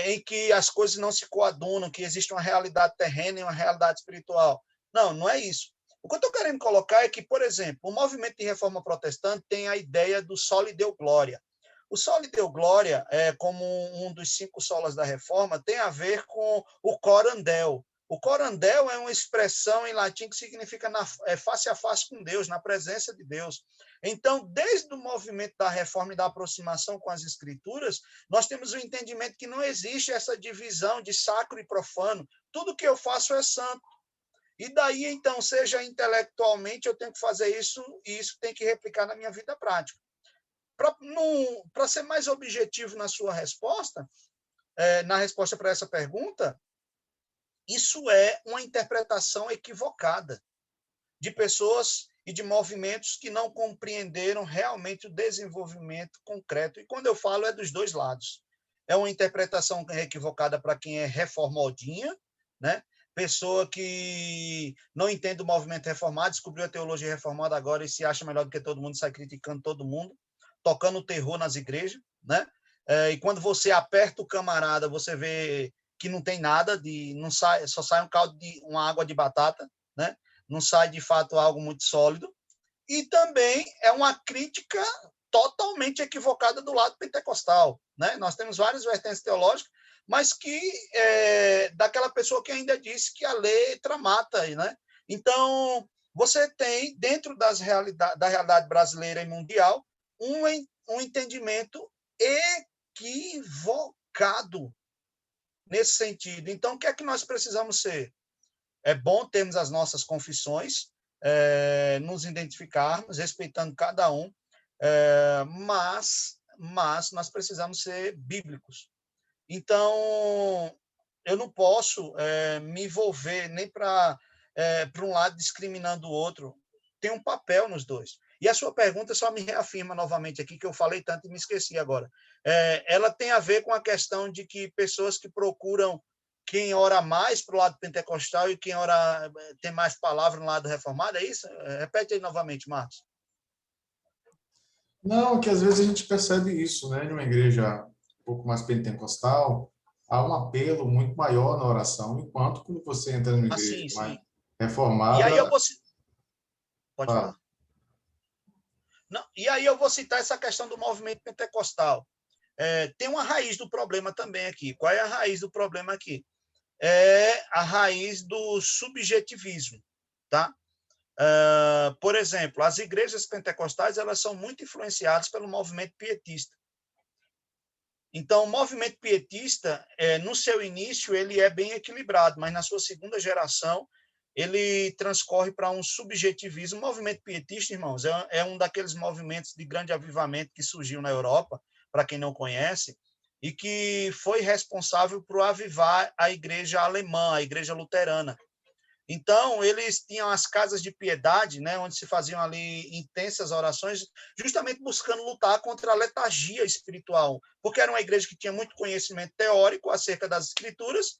em que as coisas não se coadunam, que existe uma realidade terrena e uma realidade espiritual. Não, não é isso. O que eu estou querendo colocar é que, por exemplo, o movimento de reforma protestante tem a ideia do soli Deo Glória. O soli Deo Glória, como um dos 5 solas da reforma, tem a ver com o corandel. O corandel é uma expressão em latim que significa face a face com Deus, na presença de Deus. Então, desde o movimento da reforma e da aproximação com as escrituras, nós temos o entendimento que não existe essa divisão de sacro e profano. Tudo que eu faço é santo. E daí, então, seja intelectualmente, eu tenho que fazer isso, e isso tem que replicar na minha vida prática. Para ser mais objetivo na sua resposta, na resposta para essa pergunta, isso é uma interpretação equivocada de pessoas e de movimentos que não compreenderam realmente o desenvolvimento concreto. E quando eu falo, é dos dois lados. É uma interpretação equivocada para quem é reformodinha, né? Pessoa que não entende o movimento reformado, descobriu a teologia reformada agora e se acha melhor do que todo mundo, sai criticando todo mundo, tocando terror nas igrejas, né? E quando você aperta o camarada, você vê que não tem nada, não sai, só sai um caldo de uma água de batata, né? Não sai de fato algo muito sólido. E também é uma crítica totalmente equivocada do lado pentecostal, né? Nós temos várias vertentes teológicas, mas que daquela pessoa que ainda disse que a letra mata, né? Então, você tem, dentro da realidade brasileira e mundial, um entendimento equivocado nesse sentido. Então, o que é que nós precisamos ser? É bom termos as nossas confissões, nos identificarmos, respeitando cada um, mas nós precisamos ser bíblicos. Então, eu não posso me envolver nem para um lado discriminando o outro. Tem um papel nos dois. E a sua pergunta só me reafirma novamente aqui, que eu falei tanto e me esqueci agora. Ela tem a ver com a questão de que pessoas que procuram quem ora mais para o lado pentecostal e quem ora tem mais palavra no lado reformado, é isso? Repete aí novamente, Marcos. Não, que às vezes a gente percebe isso, né? Numa igreja um pouco mais pentecostal, há um apelo muito maior na oração, enquanto quando você entra numa igreja Sim, mais sim. E aí eu reformada, vou... Pode fala. falar. Não, e aí eu vou citar essa questão do movimento pentecostal. Tem uma raiz do problema também aqui. Qual é a raiz do problema aqui? É a raiz do subjetivismo, tá? Por exemplo, as igrejas pentecostais elas são muito influenciadas pelo movimento pietista. Então, o movimento pietista, no seu início, ele é bem equilibrado, mas na sua segunda geração, ele transcorre para um subjetivismo. O movimento pietista, irmãos, é um daqueles movimentos de grande avivamento que surgiu na Europa, para quem não conhece, e que foi responsável por avivar a igreja alemã, a igreja luterana. Então, eles tinham as casas de piedade, né, onde se faziam ali intensas orações, justamente buscando lutar contra a letargia espiritual, porque era uma igreja que tinha muito conhecimento teórico acerca das escrituras,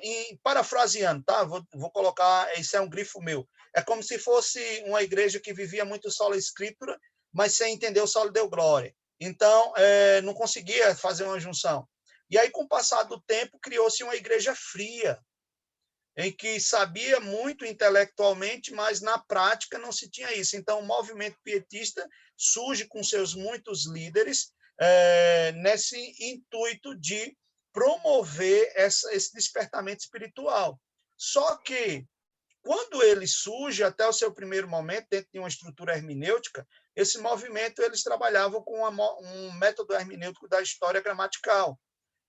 e parafraseando, tá? Vou colocar, isso é um grifo meu, é como se fosse uma igreja que vivia muito sola escritura, mas sem entender o solo deu glória. Então, não conseguia fazer uma junção. E aí, com o passar do tempo, criou-se uma igreja fria, em que sabia muito intelectualmente, mas na prática não se tinha isso. Então, o movimento pietista surge com seus muitos líderes nesse intuito de promover esse despertamento espiritual. Só que, quando ele surge, até o seu primeiro momento, dentro de uma estrutura hermenêutica, esse movimento eles trabalhavam com um método hermenêutico da história gramatical.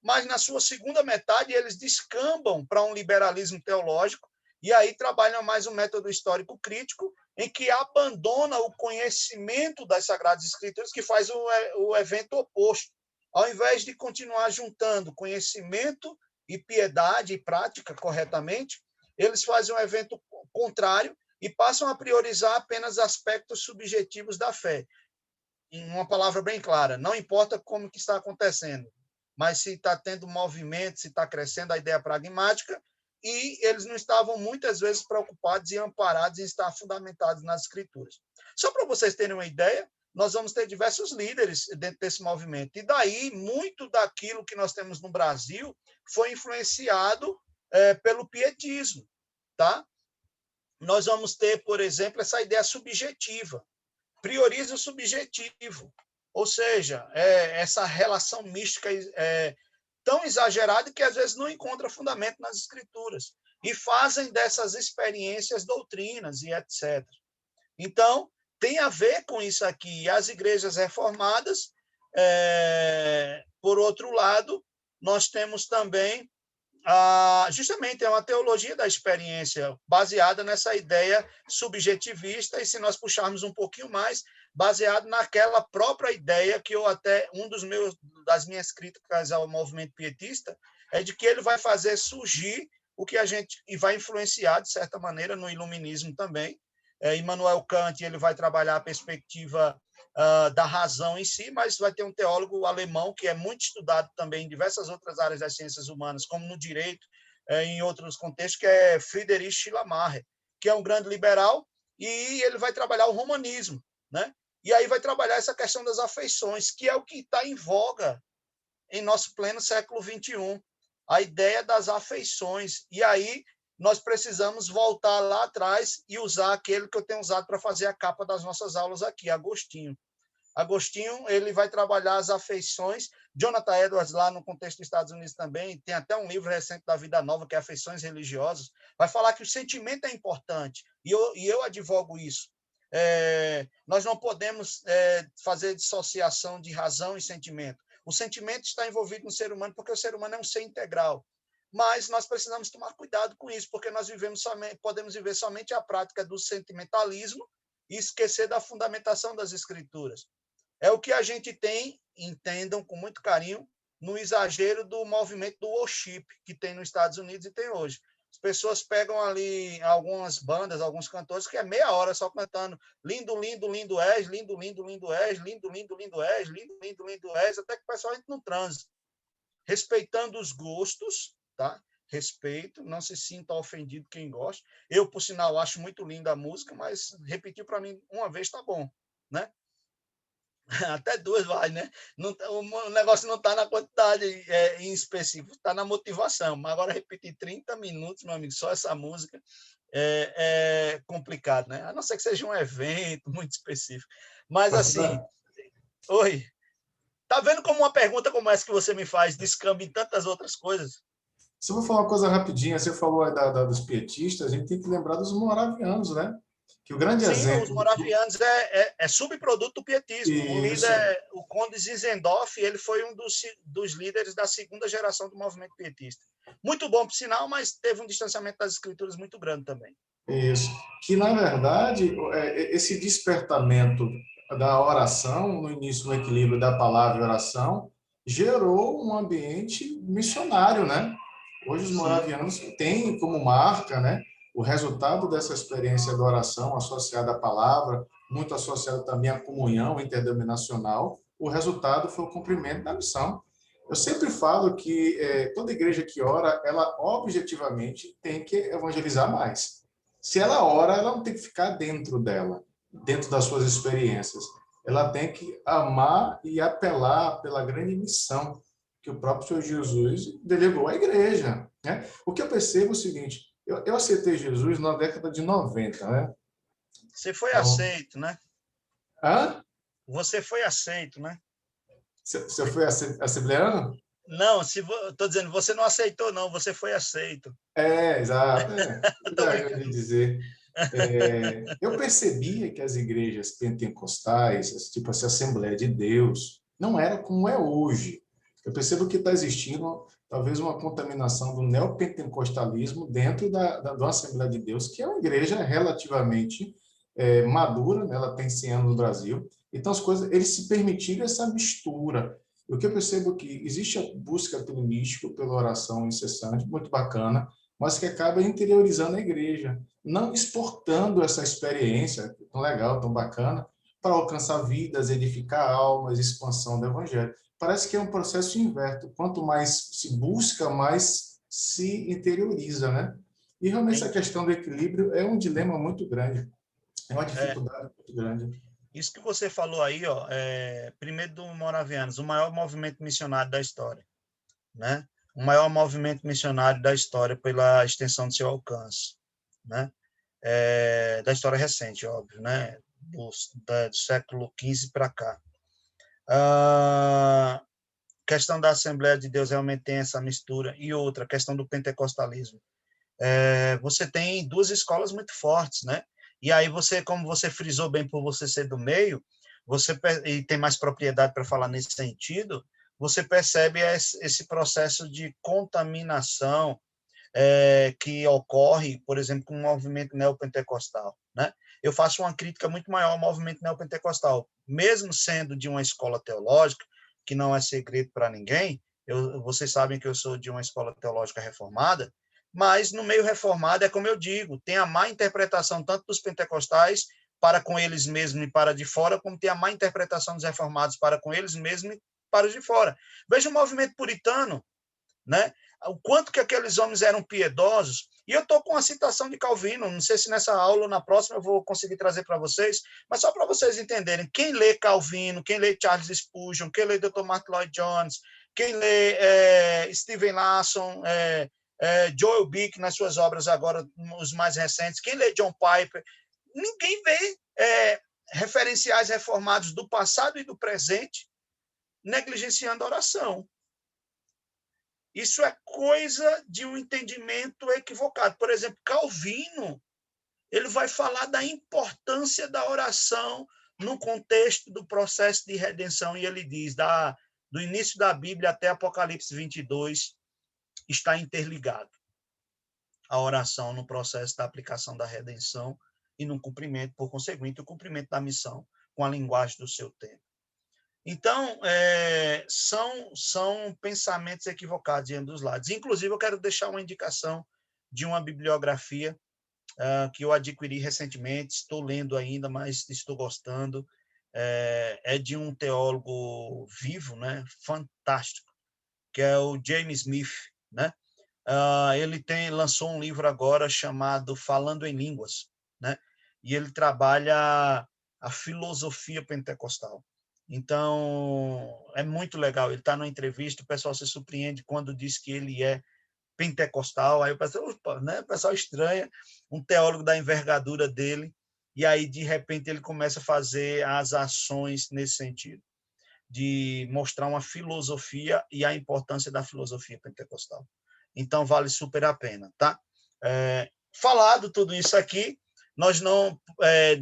Mas na sua segunda metade eles descambam para um liberalismo teológico e aí trabalham mais um método histórico crítico em que abandona o conhecimento das Sagradas Escrituras, que faz o evento oposto. Ao invés de continuar juntando conhecimento e piedade e prática corretamente, eles fazem um evento contrário e passam a priorizar apenas aspectos subjetivos da fé. Em uma palavra bem clara, não importa como que está acontecendo, mas se está tendo movimento, se está crescendo a ideia pragmática, e eles não estavam muitas vezes preocupados e amparados em estar fundamentados nas Escrituras. Só para vocês terem uma ideia, nós vamos ter diversos líderes dentro desse movimento. E daí, muito daquilo que nós temos no Brasil foi influenciado pelo pietismo. Tá? Nós vamos ter, por exemplo, essa ideia subjetiva. Prioriza o subjetivo. Ou seja, essa relação mística tão exagerada que às vezes não encontra fundamento nas Escrituras. E fazem dessas experiências doutrinas e etc. Então, tem a ver com isso aqui. As igrejas reformadas, por outro lado, nós temos também justamente uma teologia da experiência baseada nessa ideia subjetivista, e se nós puxarmos um pouquinho mais, baseado naquela própria ideia que das minhas críticas ao movimento pietista é de que ele vai fazer surgir o que a gente e vai influenciar de certa maneira no iluminismo também. Immanuel Kant ele vai trabalhar a perspectiva da razão em si, mas vai ter um teólogo alemão que é muito estudado também em diversas outras áreas das ciências humanas, como no direito, em outros contextos, que é Friedrich Schleiermacher, que é um grande liberal, e ele vai trabalhar o romanismo, né? E aí vai trabalhar essa questão das afeições, que é o que está em voga em nosso pleno século XXI, a ideia das afeições. E aí nós precisamos voltar lá atrás e usar aquele que eu tenho usado para fazer a capa das nossas aulas aqui, Agostinho. Agostinho ele vai trabalhar as afeições. Jonathan Edwards, lá no contexto dos Estados Unidos também, tem até um livro recente da Vida Nova, que é Afeições Religiosas, vai falar que o sentimento é importante, e eu advogo isso. Nós não podemos fazer dissociação de razão e sentimento. O sentimento está envolvido no ser humano porque o ser humano é um ser integral. Mas nós precisamos tomar cuidado com isso, porque nós podemos viver somente a prática do sentimentalismo e esquecer da fundamentação das Escrituras. É o que a gente tem, entendam com muito carinho, no exagero do movimento do worship que tem nos Estados Unidos e tem hoje. As pessoas pegam ali algumas bandas, alguns cantores, que é meia hora só cantando lindo, lindo, lindo és, lindo, lindo, lindo és, lindo, lindo, lindo és, lindo, lindo, lindo és, até que o pessoal entra no transe. Respeitando os gostos, tá? Respeito, não se sinta ofendido quem gosta. Eu, por sinal, acho muito linda a música, mas repetir para mim uma vez tá bom, né? Até duas vai, né? Não, o negócio não está na quantidade em específico, está na motivação. Mas agora repetir 30 minutos, meu amigo, só essa música é complicado, né? A não ser que seja um evento muito específico. Mas assim, oi. Tá vendo como uma pergunta como essa que você me faz descamba em tantas outras coisas? Se eu vou falar uma coisa rapidinha, você falou aí dos pietistas, a gente tem que lembrar dos moravianos, né? Que o grande Sim, os exemplo... moravianos é subproduto do pietismo. O Isso. líder, o conde Zinzendorf, ele foi um dos líderes da segunda geração do movimento pietista. Muito bom, por sinal, mas teve um distanciamento das escrituras muito grande também. Isso. Que, na verdade, esse despertamento da oração, no início do equilíbrio da palavra e oração, gerou um ambiente missionário, né? Hoje os moravianos têm como marca, né, o resultado dessa experiência da oração associada à palavra, muito associada também à comunhão interdenominacional. O resultado foi o cumprimento da missão. Eu sempre falo que toda igreja que ora, ela objetivamente tem que evangelizar mais. Se ela ora, ela não tem que ficar dentro dela, dentro das suas experiências. Ela tem que amar e apelar pela grande missão que o próprio Senhor Jesus delegou à igreja, né? O que eu percebo é o seguinte, eu aceitei Jesus na década de 90, né? Você foi Então, aceito, né? hã? Você foi aceito, né? Você foi assembleano? Não, estou dizendo, você não aceitou, não, você foi aceito. Exato. Tô Eu brincando. dizer. Eu percebia que as igrejas pentecostais, tipo essa Assembleia de Deus, não era como é hoje. Eu percebo que está existindo talvez uma contaminação do neopentecostalismo dentro da Assembleia de Deus, que é uma igreja relativamente madura, né? Ela tem 100 anos no Brasil. Então, as coisas, eles se permitiram essa mistura. O que eu percebo é que existe a busca pelo místico, pela oração incessante, muito bacana, mas que acaba interiorizando a igreja, não exportando essa experiência tão legal, tão bacana, para alcançar vidas, edificar almas, expansão do evangelho. Parece que é um processo inverso. Quanto mais se busca, mais se interioriza, né? E realmente essa questão do equilíbrio é um dilema muito grande, é uma É, dificuldade muito grande. isso que você falou aí, ó, primeiro do Moravianos, o maior movimento missionário da história, né? O maior movimento missionário da história pela extensão do seu alcance, né? Da história recente, óbvio, né? Do século XV para cá. A questão da Assembleia de Deus realmente tem essa mistura. E outra, a questão do pentecostalismo. Você tem duas escolas muito fortes, né? E aí você, como você frisou bem por você ser do meio, e tem mais propriedade para falar nesse sentido, você percebe esse processo de contaminação que ocorre, por exemplo, com o movimento neopentecostal, né? Eu faço uma crítica muito maior ao movimento neopentecostal, mesmo sendo de uma escola teológica, que não é segredo para ninguém, vocês sabem que eu sou de uma escola teológica reformada, mas no meio reformado é como eu digo, tem a má interpretação tanto dos pentecostais para com eles mesmos e para de fora, como tem a má interpretação dos reformados para com eles mesmos e para de fora. Veja o movimento puritano, né? O quanto que aqueles homens eram piedosos. E eu estou com uma citação de Calvino, não sei se nessa aula ou na próxima eu vou conseguir trazer para vocês, mas só para vocês entenderem, quem lê Calvino, quem lê Charles Spurgeon, quem lê Dr. Martin Lloyd Jones, quem lê Stephen Lasson, Joel Bick nas suas obras agora, os mais recentes, quem lê John Piper, ninguém vê referenciais reformados do passado e do presente negligenciando a oração. Isso é coisa de um entendimento equivocado. Por exemplo, Calvino, ele vai falar da importância da oração no contexto do processo de redenção, e ele diz, do início da Bíblia até Apocalipse 22, está interligado a oração no processo da aplicação da redenção e no cumprimento, por conseguinte, o cumprimento da missão com a linguagem do seu tempo. Então, são pensamentos equivocados de ambos os lados. Inclusive, eu quero deixar uma indicação de uma bibliografia que eu adquiri recentemente, estou lendo ainda, mas estou gostando. É de um teólogo vivo, né, fantástico, que é o James Smith, né? Ele lançou um livro agora chamado Falando em Línguas, né? E ele trabalha a filosofia pentecostal. Então, é muito legal. Ele está numa entrevista, o pessoal se surpreende quando diz que ele é pentecostal. Aí o pessoal, opa, né? O pessoal estranha um teólogo da envergadura dele, e aí, de repente, ele começa a fazer as ações nesse sentido, de mostrar uma filosofia e a importância da filosofia pentecostal. Então, vale super a pena, tá? Falado tudo isso aqui, nós não,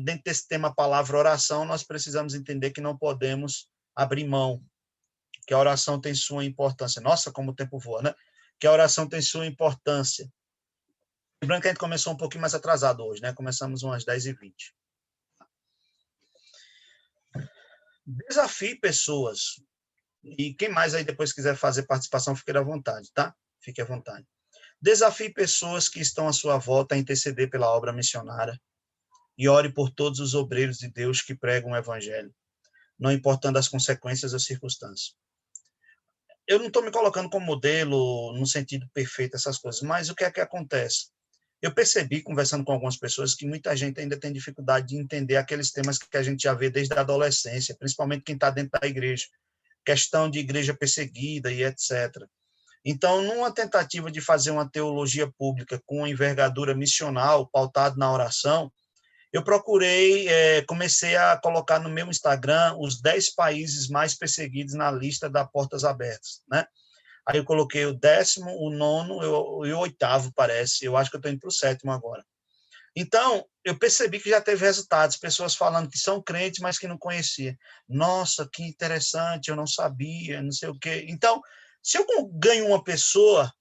dentro desse tema palavra oração, nós precisamos entender que não podemos abrir mão, que a oração tem sua importância. Nossa, como o tempo voa, né? Que a oração tem sua importância. Lembrando que a gente começou um pouquinho mais atrasado hoje, né? Começamos umas 10h20. Desafie pessoas. E quem mais aí depois quiser fazer participação, fique à vontade, tá? Fique à vontade. Desafie pessoas que estão à sua volta a interceder pela obra missionária e ore por todos os obreiros de Deus que pregam o evangelho, não importando as consequências ou circunstâncias. Eu não estou me colocando como modelo no sentido perfeito essas coisas, mas o que é que acontece? Eu percebi, conversando com algumas pessoas, que muita gente ainda tem dificuldade de entender aqueles temas que a gente já vê desde a adolescência, principalmente quem está dentro da igreja, questão de igreja perseguida e etc. Então, numa tentativa de fazer uma teologia pública com envergadura missional, pautado na oração, eu comecei a colocar no meu Instagram os 10 países mais perseguidos na lista da Portas Abertas, né? Aí eu coloquei o 10º, o 9º e o 8º, parece. Eu acho que eu estou indo para o 7º agora. Então, eu percebi que já teve resultados, pessoas falando que são crentes, mas que não conheciam. Nossa, que interessante, eu não sabia, não sei o quê. Então, se eu ganho uma pessoa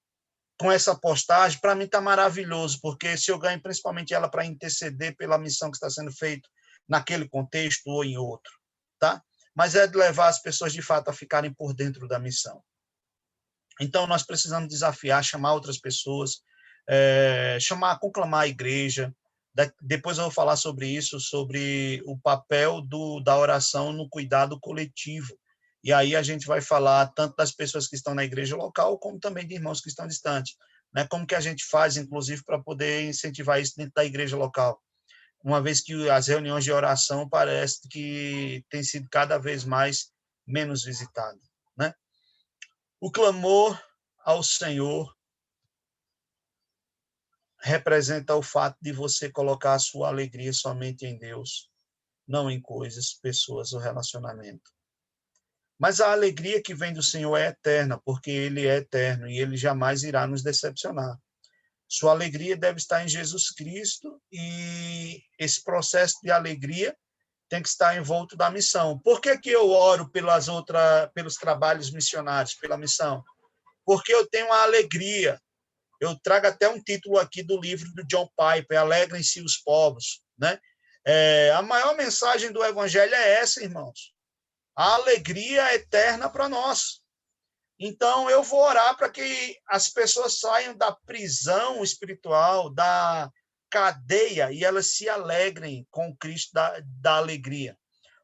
com essa postagem, para mim está maravilhoso, porque se eu ganho principalmente ela para interceder pela missão que está sendo feita naquele contexto ou em outro, tá? Mas é de levar as pessoas, de fato, a ficarem por dentro da missão. Então, nós precisamos desafiar, chamar outras pessoas, conclamar a igreja. Depois eu vou falar sobre isso, sobre o papel da oração no cuidado coletivo. E aí a gente vai falar tanto das pessoas que estão na igreja local, como também de irmãos que estão distantes. Né? Como que a gente faz, inclusive, para poder incentivar isso dentro da igreja local? Uma vez que as reuniões de oração parece que têm sido cada vez mais menos visitadas. Né? O clamor ao Senhor representa o fato de você colocar a sua alegria somente em Deus, não em coisas, pessoas ou relacionamento. Mas a alegria que vem do Senhor é eterna, porque Ele é eterno e Ele jamais irá nos decepcionar. Sua alegria deve estar em Jesus Cristo e esse processo de alegria tem que estar envolto da missão. Por que eu oro pelos trabalhos missionários, pela missão? Porque eu tenho a alegria. Eu trago até um título aqui do livro do John Piper, Alegrem-se os povos. Né? A maior mensagem do Evangelho é essa, irmãos. A alegria é eterna para nós. Então, eu vou orar para que as pessoas saiam da prisão espiritual, da cadeia, e elas se alegrem com o Cristo da alegria.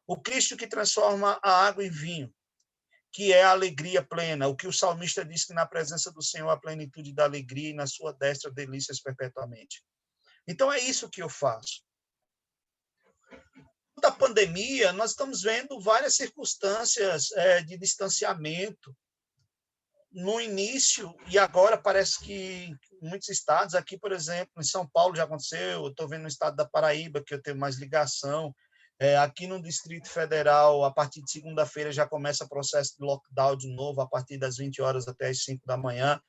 O Cristo que transforma a água em vinho, que é a alegria plena. O que o salmista diz que na presença do Senhor há plenitude da alegria e na sua destra delícias perpetuamente. Então, é isso que eu faço. Da pandemia, nós estamos vendo várias circunstâncias de distanciamento. No início, e agora parece que em muitos estados, aqui, por exemplo, em São Paulo já aconteceu, eu estou vendo no estado da Paraíba, que eu tenho mais ligação, aqui no Distrito Federal, a partir de segunda-feira já começa o processo de lockdown de novo, a partir das 20 horas até as 5 da manhã,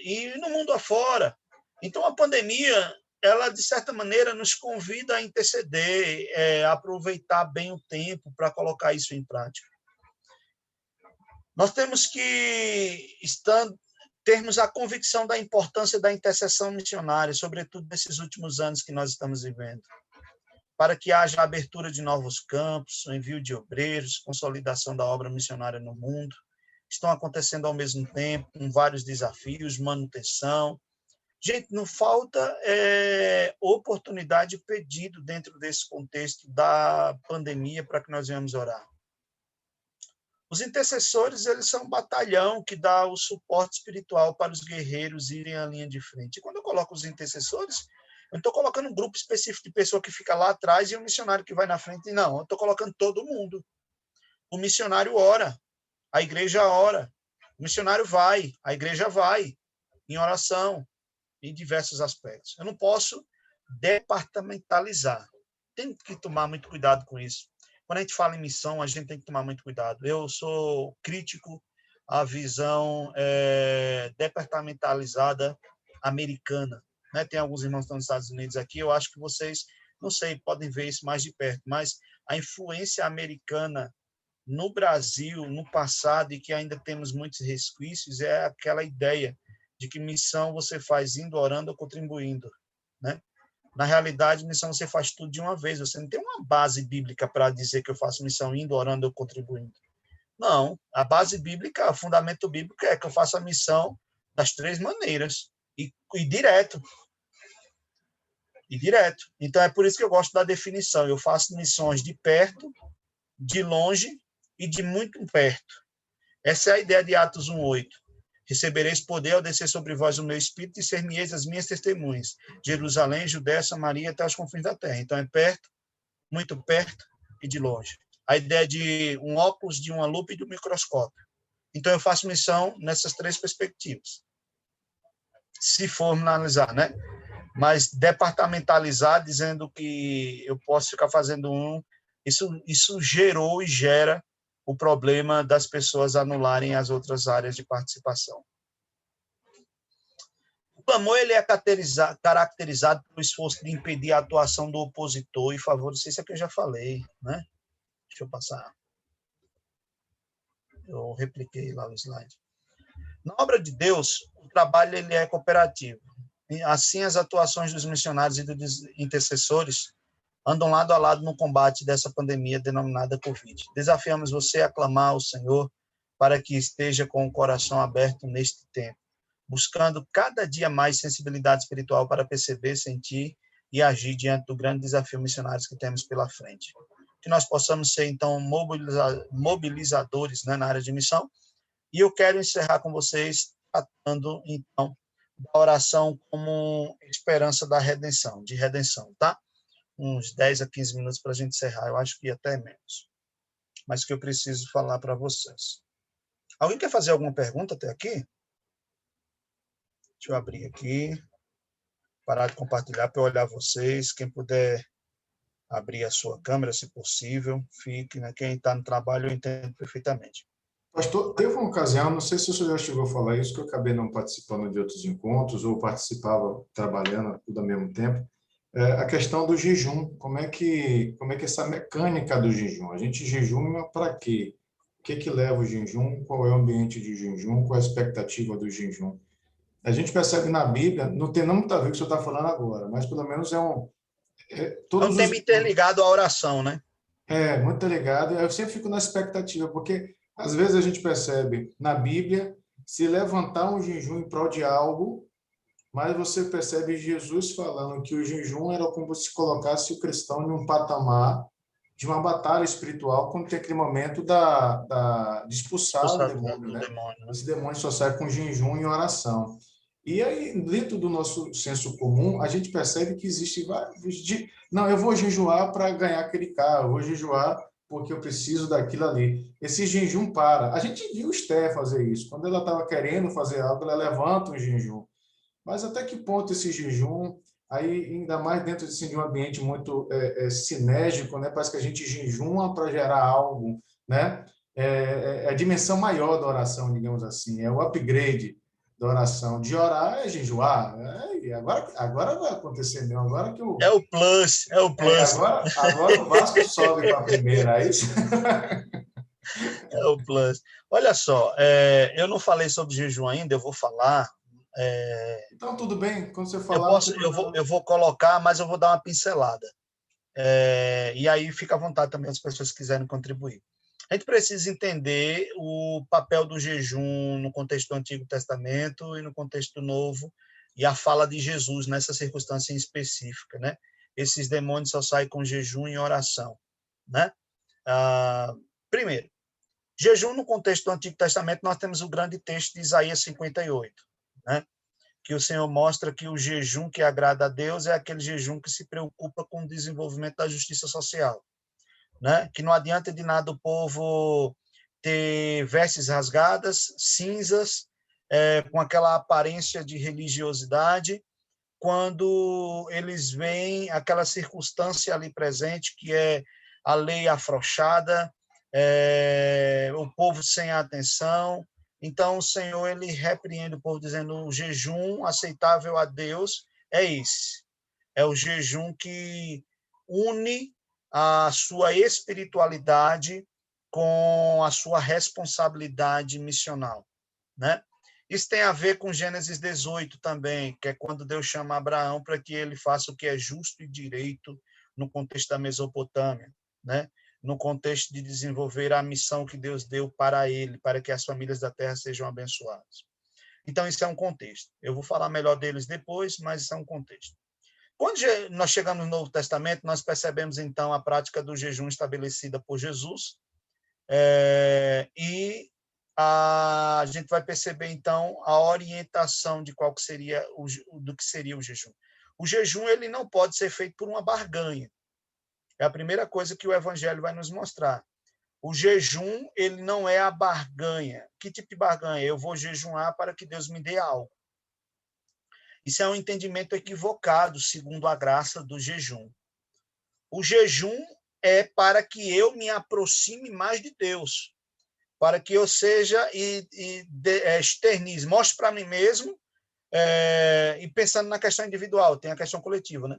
e no mundo afora. Então, a pandemia, ela, de certa maneira, nos convida a interceder, a aproveitar bem o tempo para colocar isso em prática. Nós temos que termos a convicção da importância da intercessão missionária, sobretudo nesses últimos anos que nós estamos vivendo, para que haja abertura de novos campos, o envio de obreiros, consolidação da obra missionária no mundo. Estão acontecendo ao mesmo tempo, com vários desafios, manutenção. Gente, não falta oportunidade e pedido dentro desse contexto da pandemia para que nós venhamos orar. Os intercessores, eles são um batalhão que dá o suporte espiritual para os guerreiros irem à linha de frente. E quando eu coloco os intercessores, eu não estou colocando um grupo específico de pessoa que fica lá atrás e um missionário que vai na frente. Não, eu estou colocando todo mundo. O missionário ora, a igreja ora. O missionário vai, a igreja vai, em oração, em diversos aspectos. Eu não posso departamentalizar. Tem que tomar muito cuidado com isso. Quando a gente fala em missão, a gente tem que tomar muito cuidado. Eu sou crítico à visão departamentalizada americana. Né? Tem alguns irmãos que estão nos Estados Unidos aqui, eu acho que vocês, não sei, podem ver isso mais de perto, mas a influência americana no Brasil, no passado, e que ainda temos muitos resquícios, é aquela ideia de que missão você faz indo, orando ou contribuindo. Né? Na realidade, missão você faz tudo de uma vez. Você não tem uma base bíblica para dizer que eu faço missão indo, orando ou contribuindo. Não. A base bíblica, o fundamento bíblico é que eu faço a missão das 3 maneiras. E direto. E direto. Então, é por isso que eu gosto da definição. Eu faço missões de perto, de longe e de muito perto. Essa é a ideia de Atos 1:8. Recebereis poder ao descer sobre vós o meu espírito e ser-me-eis as minhas testemunhas. Jerusalém, Judéia, Samaria, até os confins da terra. Então, é perto, muito perto e de longe. A ideia de um óculos, de uma lupa e de um microscópio. Então, eu faço missão nessas 3 perspectivas. Se for analisar, né? Mas departamentalizar, dizendo que eu posso ficar fazendo isso gerou e gera o problema das pessoas anularem as outras áreas de participação. O clamor ele é caracterizado pelo esforço de impedir a atuação do opositor e favorecer, isso é que eu já falei, né? Deixa eu passar. Eu repliquei lá o slide. Na obra de Deus, o trabalho ele é cooperativo. E, assim, as atuações dos missionários e dos intercessores andam lado a lado no combate dessa pandemia denominada Covid. Desafiamos você a clamar ao Senhor para que esteja com o coração aberto neste tempo, buscando cada dia mais sensibilidade espiritual para perceber, sentir e agir diante do grande desafio missionário que temos pela frente. Que nós possamos ser, então, mobilizadores, né, na área de missão. E eu quero encerrar com vocês tratando, então, da oração como esperança da redenção, de redenção, tá? Uns 10 a 15 minutos para a gente encerrar, eu acho que até menos. Mas que eu preciso falar para vocês. Alguém quer fazer alguma pergunta até aqui? Deixa eu abrir aqui, parar de compartilhar para eu olhar vocês. Quem puder abrir a sua câmera, se possível, fique, né? Quem está no trabalho, eu entendo perfeitamente. Pastor, teve uma ocasião, não sei se o senhor já chegou a falar isso, que eu acabei não participando de outros encontros, ou participava trabalhando tudo ao mesmo tempo, a questão do jejum. Como é que essa mecânica do jejum? A gente jejuma para quê? O que leva o jejum? Qual é o ambiente de jejum? Qual é a expectativa do jejum? A gente percebe na Bíblia, não tem muito a ver com o que o senhor está falando agora, mas pelo menos É um todos tema os... interligado à oração, né? Muito ligado. Eu sempre fico na expectativa, porque às vezes a gente percebe na Bíblia se levantar um jejum em prol de algo, mas você percebe Jesus falando que o jejum era como se colocasse o cristão em um patamar de uma batalha espiritual, quando tem aquele momento de expulsar o demônio, Do né? demônio, né? Esse demônio só sai com jejum e oração. E aí, dentro do nosso senso comum, a gente percebe que existe vários... Não, eu vou jejuar para ganhar aquele carro, eu vou jejuar porque eu preciso daquilo ali. Esse jejum para. A gente viu Esther fazer isso. Quando ela estava querendo fazer algo, ela levanta um jejum. Mas até que ponto esse jejum, aí ainda mais dentro assim, de um ambiente muito sinérgico, né? Parece que a gente jejuma para gerar algo, né? É a dimensão maior da oração, digamos assim, é o upgrade da oração. De orar é jejuar. E agora vai acontecer mesmo. Agora que É o plus, é o plus. agora o Vasco sobe para a primeira, é isso? É o plus. Olha só, eu não falei sobre jejum ainda, eu vou falar. Então, tudo bem, quando você Eu falar, não tem posso, eu problema. vou colocar, mas eu vou dar uma pincelada. E aí fica à vontade também as pessoas que quiserem contribuir. A gente precisa entender o papel do jejum no contexto do Antigo Testamento e no contexto Novo, e a fala de Jesus nessa circunstância em específica, né? Esses demônios só saem com jejum e oração, né? Primeiro, jejum no contexto do Antigo Testamento, nós temos o grande texto de Isaías 58, né? Que o Senhor mostra que o jejum que agrada a Deus é aquele jejum que se preocupa com o desenvolvimento da justiça social, né? Que não adianta de nada o povo ter vestes rasgadas, cinzas, com aquela aparência de religiosidade, quando eles veem aquela circunstância ali presente, que é a lei afrouxada, o povo sem atenção. Então, o Senhor ele repreende o povo, dizendo: o jejum aceitável a Deus é esse. É o jejum que une a sua espiritualidade com a sua responsabilidade missional, né? Isso tem a ver com Gênesis 18 também, que é quando Deus chama Abraão para que ele faça o que é justo e direito no contexto da Mesopotâmia, né? No contexto de desenvolver a missão que Deus deu para ele, para que as famílias da terra sejam abençoadas. Então, isso é um contexto. Eu vou falar melhor deles depois, mas isso é um contexto. Quando nós chegamos no Novo Testamento, nós percebemos, então, a prática do jejum estabelecida por Jesus, e a gente vai perceber, então, a orientação de qual que seria do que seria o jejum. O jejum ele não pode ser feito por uma barganha. É a primeira coisa que o Evangelho vai nos mostrar. O jejum ele não é a barganha. Que tipo de barganha? Eu vou jejuar para que Deus me dê algo. Isso é um entendimento equivocado, segundo a graça do jejum. O jejum é para que eu me aproxime mais de Deus, para que eu seja externize, mostre para mim mesmo, e pensando na questão individual, tem a questão coletiva, né?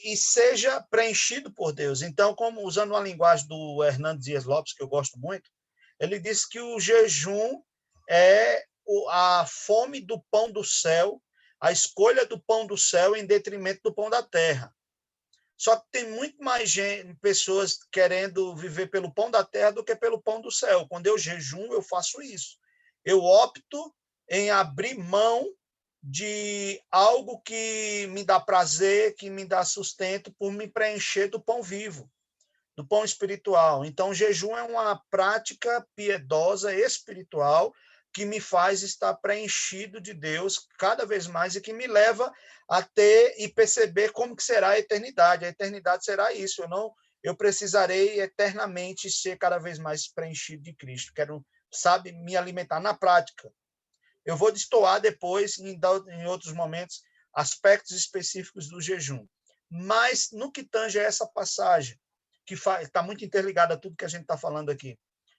E seja preenchido por Deus. Então, como usando uma linguagem do Hernando Dias Lopes, que eu gosto muito, ele disse que o jejum é a fome do pão do céu, a escolha do pão do céu em detrimento do pão da terra. Só que tem muito mais pessoas querendo viver pelo pão da terra do que pelo pão do céu. Quando eu jejum, eu faço isso. Eu opto em abrir mão de algo que me dá prazer, que me dá sustento, por me preencher do pão vivo, do pão espiritual. Então, o jejum é uma prática piedosa, espiritual, que me faz estar preenchido de Deus cada vez mais e que me leva a ter e perceber como que será a eternidade. A eternidade será isso. Eu precisarei eternamente ser cada vez mais preenchido de Cristo. Quero, sabe, me alimentar na prática. Eu vou destoar depois, em outros momentos, aspectos específicos do jejum. Mas, no que tange a essa passagem, que está muito interligada a tudo que a gente está falando aqui,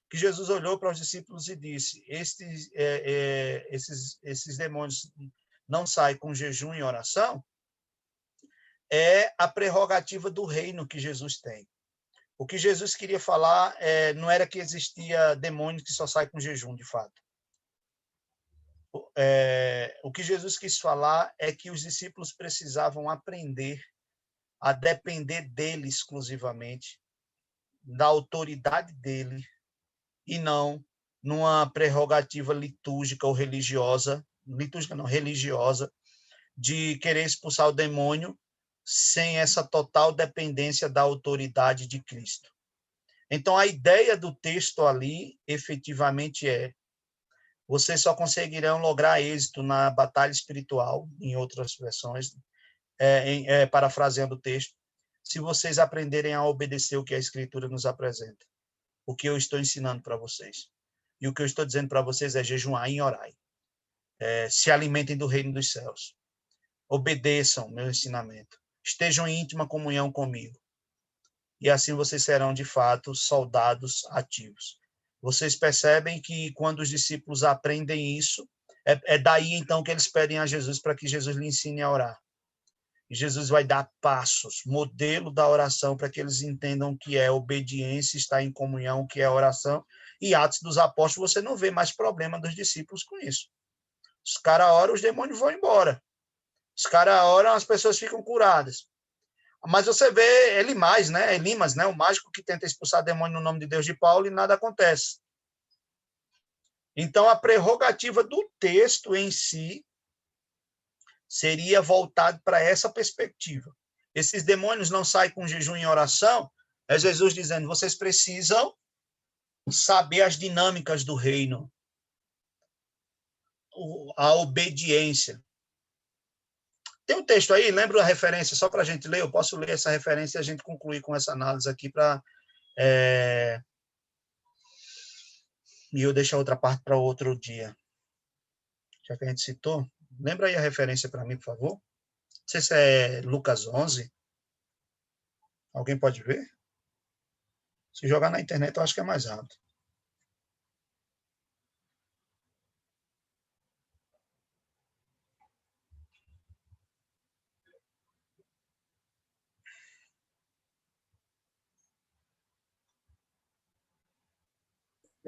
que Jesus olhou para os discípulos e disse: esses demônios não saem com jejum e oração, é a prerrogativa do reino que Jesus tem. O que Jesus queria falar não era que existia demônio que só sai com jejum, de fato. O que Jesus quis falar é que os discípulos precisavam aprender a depender dele exclusivamente, da autoridade dele, e não numa prerrogativa litúrgica ou religiosa, de querer expulsar o demônio sem essa total dependência da autoridade de Cristo. Então, a ideia do texto ali, efetivamente, vocês só conseguirão lograr êxito na batalha espiritual, em outras versões, parafraseando o texto, se vocês aprenderem a obedecer o que a Escritura nos apresenta, o que eu estou ensinando para vocês. E o que eu estou dizendo para vocês é jejuar e orar. Se alimentem do reino dos céus. Obedeçam meu ensinamento. Estejam em íntima comunhão comigo. E assim vocês serão, de fato, soldados ativos. Vocês percebem que quando os discípulos aprendem isso, é daí então que eles pedem a Jesus para que Jesus lhe ensine a orar. E Jesus vai dar passos, modelo da oração, para que eles entendam o que é obediência, estar em comunhão, o que é oração. E Atos dos Apóstolos, você não vê mais problema dos discípulos com isso. Os caras oram, os demônios vão embora. Os caras oram, as pessoas ficam curadas. Mas você vê Elimas, né? O mágico que tenta expulsar demônio no nome de Deus de Paulo e nada acontece. Então, a prerrogativa do texto em si seria voltado para essa perspectiva. Esses demônios não saem com jejum e oração, é Jesus dizendo, vocês precisam saber as dinâmicas do reino, a obediência. Tem um texto aí, lembra a referência, só para a gente ler? Eu posso ler essa referência e a gente concluir com essa análise aqui para... E eu deixo a outra parte para outro dia. Já que a gente citou, lembra aí a referência para mim, por favor? Não sei se é Lucas 11. Alguém pode ver? Se jogar na internet, eu acho que é mais rápido.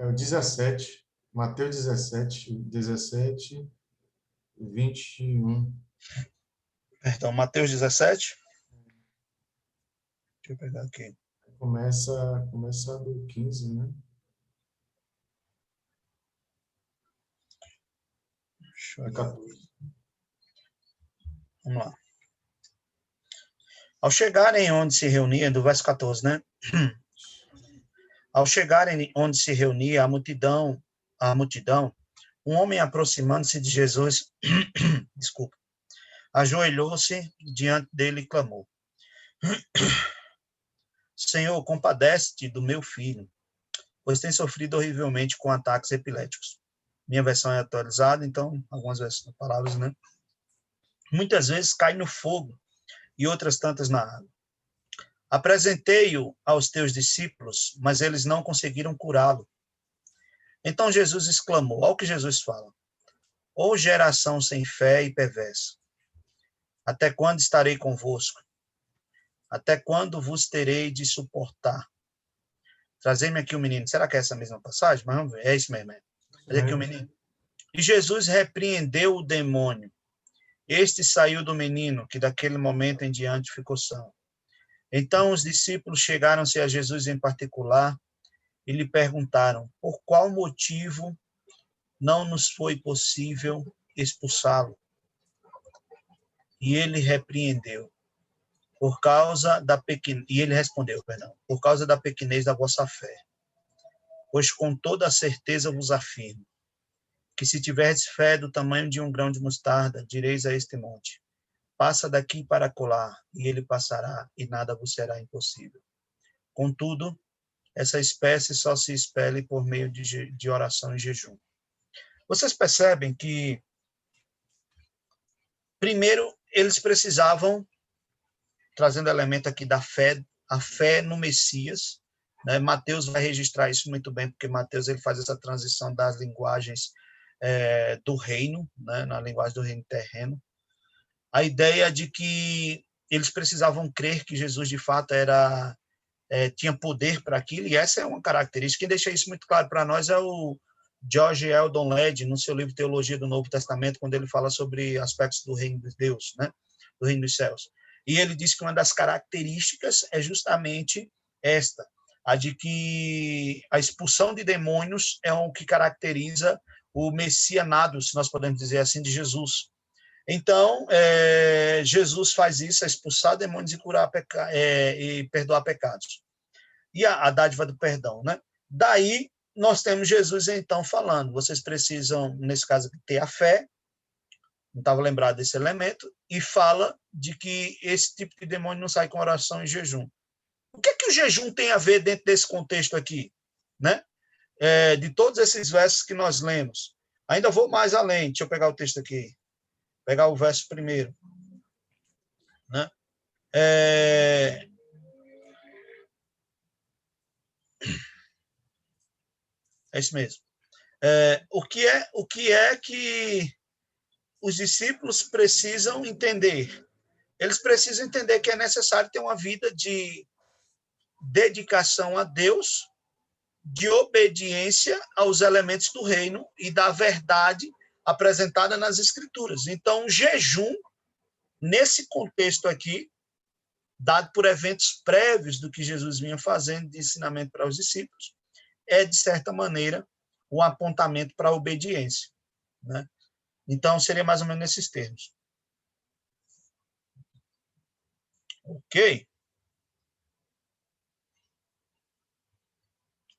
É o 17, Mateus 17, 21. Perdão, Mateus 17. Deixa eu pegar aqui. Começa do 15, né? Deixa eu olhar. Vamos lá. Ao chegarem onde se reunia, do verso 14, né? Ao chegarem onde se reunia a multidão, um homem aproximando-se de Jesus, desculpa, ajoelhou-se diante dele e clamou: Senhor, compadece-te do meu filho, pois tem sofrido horrivelmente com ataques epiléticos. Minha versão é atualizada, então, algumas palavras, né? Muitas vezes cai no fogo e outras tantas na água. Apresentei-o aos teus discípulos, mas eles não conseguiram curá-lo. Então Jesus exclamou, olha o que Jesus fala: Ó geração sem fé e perversa, até quando estarei convosco? Até quando vos terei de suportar? Trazei-me aqui o menino. Será que é essa mesma passagem? Mas vamos ver. É isso mesmo. Cadê aqui o menino? E Jesus repreendeu o demônio. Este saiu do menino, que daquele momento em diante ficou são. Então os discípulos chegaram-se a Jesus em particular e lhe perguntaram: por qual motivo não nos foi possível expulsá-lo? E ele repreendeu, e ele respondeu, por causa da pequenez da vossa fé. Pois com toda a certeza vos afirmo, que se tiverdes fé do tamanho de um grão de mostarda, direis a este monte: passa daqui para acolá, e ele passará, e nada vos será impossível. Contudo, essa espécie só se expele por meio de oração e jejum. Vocês percebem que, primeiro, eles precisavam, trazendo elemento aqui da fé, a fé no Messias, né? Mateus vai registrar isso muito bem, porque Mateus ele faz essa transição das linguagens do reino, né? Na linguagem do reino terreno. A ideia de que eles precisavam crer que Jesus, de fato, tinha poder para aquilo, e essa é uma característica. Quem deixa isso muito claro para nós é o George Eldon Ladd, no seu livro Teologia do Novo Testamento, quando ele fala sobre aspectos do reino de Deus, né? Do reino dos céus. E ele diz que uma das características é justamente esta, a de que a expulsão de demônios é o que caracteriza o messianado, se nós podemos dizer assim, de Jesus. Então, Jesus faz isso, expulsar demônios e e perdoar pecados. E a dádiva do perdão, né? Daí, nós temos Jesus, então, falando, vocês precisam, nesse caso, ter a fé, não estava lembrado desse elemento, e fala de que esse tipo de demônio não sai com oração e jejum. O que é que o jejum tem a ver dentro desse contexto aqui, né? De todos esses versos que nós lemos. Ainda vou mais além, deixa eu pegar o texto aqui, pegar o verso primeiro, né? É isso mesmo. O que é que os discípulos precisam entender? Eles precisam entender que é necessário ter uma vida de dedicação a Deus, de obediência aos elementos do reino e da verdade apresentada nas Escrituras. Então, o jejum, nesse contexto aqui, dado por eventos prévios do que Jesus vinha fazendo de ensinamento para os discípulos, é, de certa maneira, um apontamento para a obediência, né? Então, seria mais ou menos nesses termos. Ok?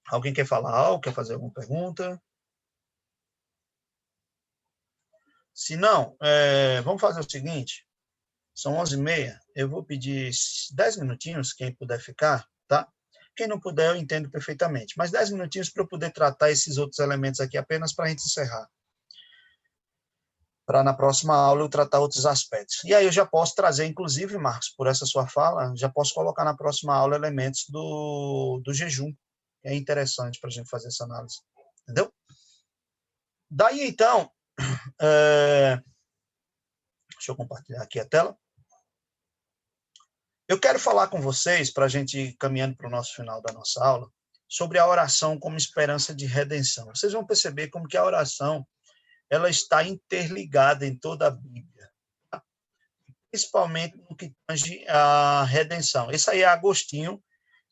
Alguém quer falar algo? Quer fazer alguma pergunta? Se não, vamos fazer o seguinte. São 11h30. Eu vou pedir 10 minutinhos, quem puder ficar, tá? Quem não puder, eu entendo perfeitamente. Mas 10 minutinhos para eu poder tratar esses outros elementos aqui apenas para a gente encerrar. Para na próxima aula eu tratar outros aspectos. E aí eu já posso trazer, inclusive, Marcos, por essa sua fala, já posso colocar na próxima aula elementos do jejum. É interessante para a gente fazer essa análise. Entendeu? Daí, então, deixa eu compartilhar aqui a tela. Eu quero falar com vocês, para a gente ir caminhando para o nosso final da nossa aula, sobre a oração como esperança de redenção. Vocês vão perceber como que a oração ela está interligada em toda a Bíblia, tá? Principalmente no que tange a redenção. Esse aí é Agostinho,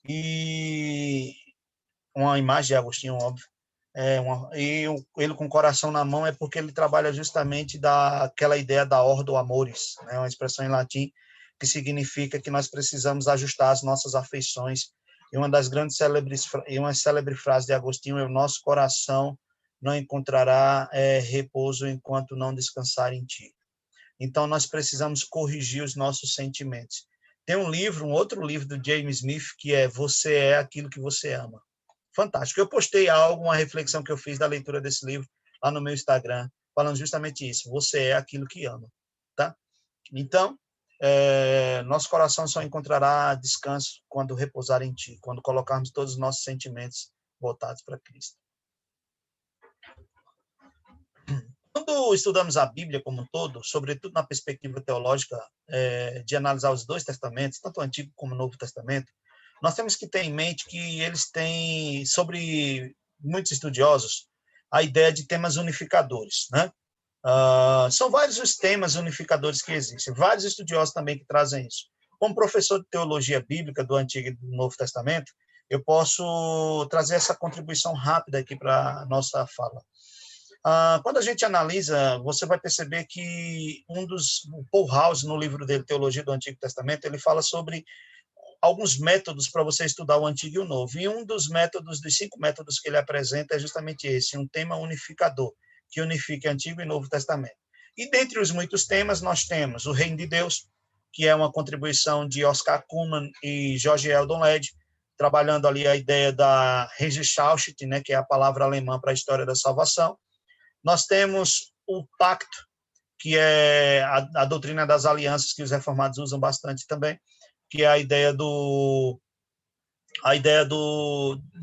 e uma imagem de Agostinho, óbvio. E ele com o coração na mão é porque ele trabalha justamente daquela ideia da ordo amoris, né? Uma expressão em latim que significa que nós precisamos ajustar as nossas afeições. E uma das grandes célebre frase de Agostinho é: o nosso coração não encontrará repouso enquanto não descansar em ti. Então, nós precisamos corrigir os nossos sentimentos. Tem um outro livro do James Smith, que é Você é aquilo que você ama. Fantástico. Eu postei uma reflexão que eu fiz da leitura desse livro lá no meu Instagram, falando justamente isso. Você é aquilo que ama, tá? Então, nosso coração só encontrará descanso quando repousar em ti, quando colocarmos todos os nossos sentimentos voltados para Cristo. Quando estudamos a Bíblia como um todo, sobretudo na perspectiva teológica de analisar os dois testamentos, tanto o Antigo como o Novo Testamento, nós temos que ter em mente que eles têm, sobre muitos estudiosos, a ideia de temas unificadores, né? São vários os temas unificadores que existem, vários estudiosos também que trazem isso. Como professor de teologia bíblica do Antigo e do Novo Testamento, eu posso trazer essa contribuição rápida aqui para a nossa fala. Quando a gente analisa, você vai perceber que o Paul House, no livro dele, Teologia do Antigo Testamento, ele fala sobre alguns métodos para você estudar o Antigo e o Novo. E um dos métodos, dos 5 métodos que ele apresenta é justamente esse, um tema unificador, que unifique Antigo e Novo Testamento. E dentre os muitos temas, nós temos o Reino de Deus, que é uma contribuição de Oscar Cullmann e George Eldon Ledd, trabalhando ali a ideia da Regentschaft, né, que é a palavra alemã para a história da salvação. Nós temos o pacto, que é a doutrina das alianças, que os reformados usam bastante também, que é a ideia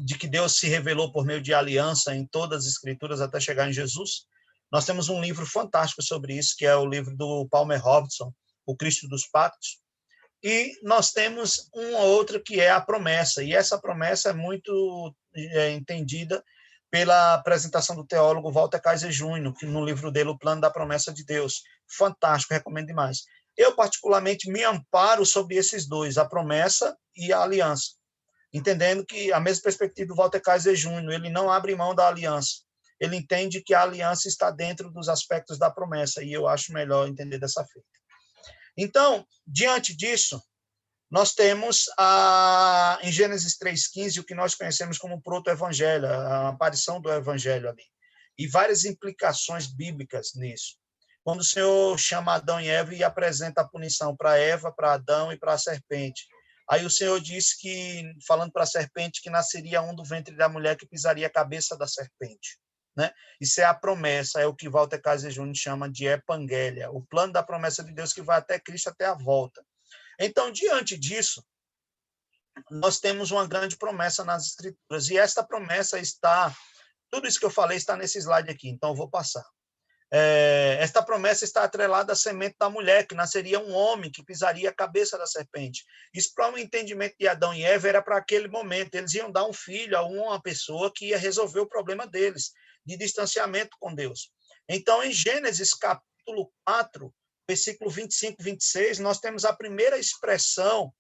de que Deus se revelou por meio de aliança em todas as escrituras até chegar em Jesus. Nós temos um livro fantástico sobre isso, que é o livro do Palmer Robertson, O Cristo dos Pactos. E nós temos uma outra que é a promessa, e essa promessa é muito entendida pela apresentação do teólogo Walter Kaiser Jr., que no livro dele, O Plano da Promessa de Deus. Fantástico, recomendo demais. Eu, particularmente, me amparo sobre esses dois, a promessa e a aliança, entendendo que a mesma perspectiva do Walter Kaiser Jr., ele não abre mão da aliança. Ele entende que a aliança está dentro dos aspectos da promessa, e eu acho melhor entender dessa feita. Então, diante disso, nós temos em Gênesis 3,15 o que nós conhecemos como proto-evangelho, a aparição do evangelho ali, e várias implicações bíblicas nisso. Quando o Senhor chama Adão e Eva e apresenta a punição para Eva, para Adão e para a serpente. Aí o Senhor disse que, falando para a serpente, que nasceria um do ventre da mulher que pisaria a cabeça da serpente. Né? Isso é a promessa, é o que Walter Kaiser Jr. chama de epangelia, o plano da promessa de Deus que vai até Cristo, até a volta. Então, diante disso, nós temos uma grande promessa nas Escrituras, e esta promessa está, tudo isso que eu falei está nesse slide aqui, então eu vou passar. Esta promessa está atrelada à semente da mulher, que nasceria um homem que pisaria a cabeça da serpente. Isso, para um entendimento de Adão e Eva, era para aquele momento. Eles iam dar um filho a uma pessoa que ia resolver o problema deles, de distanciamento com Deus. Então, em Gênesis capítulo 4, versículo 25 e 26, nós temos a primeira expressão,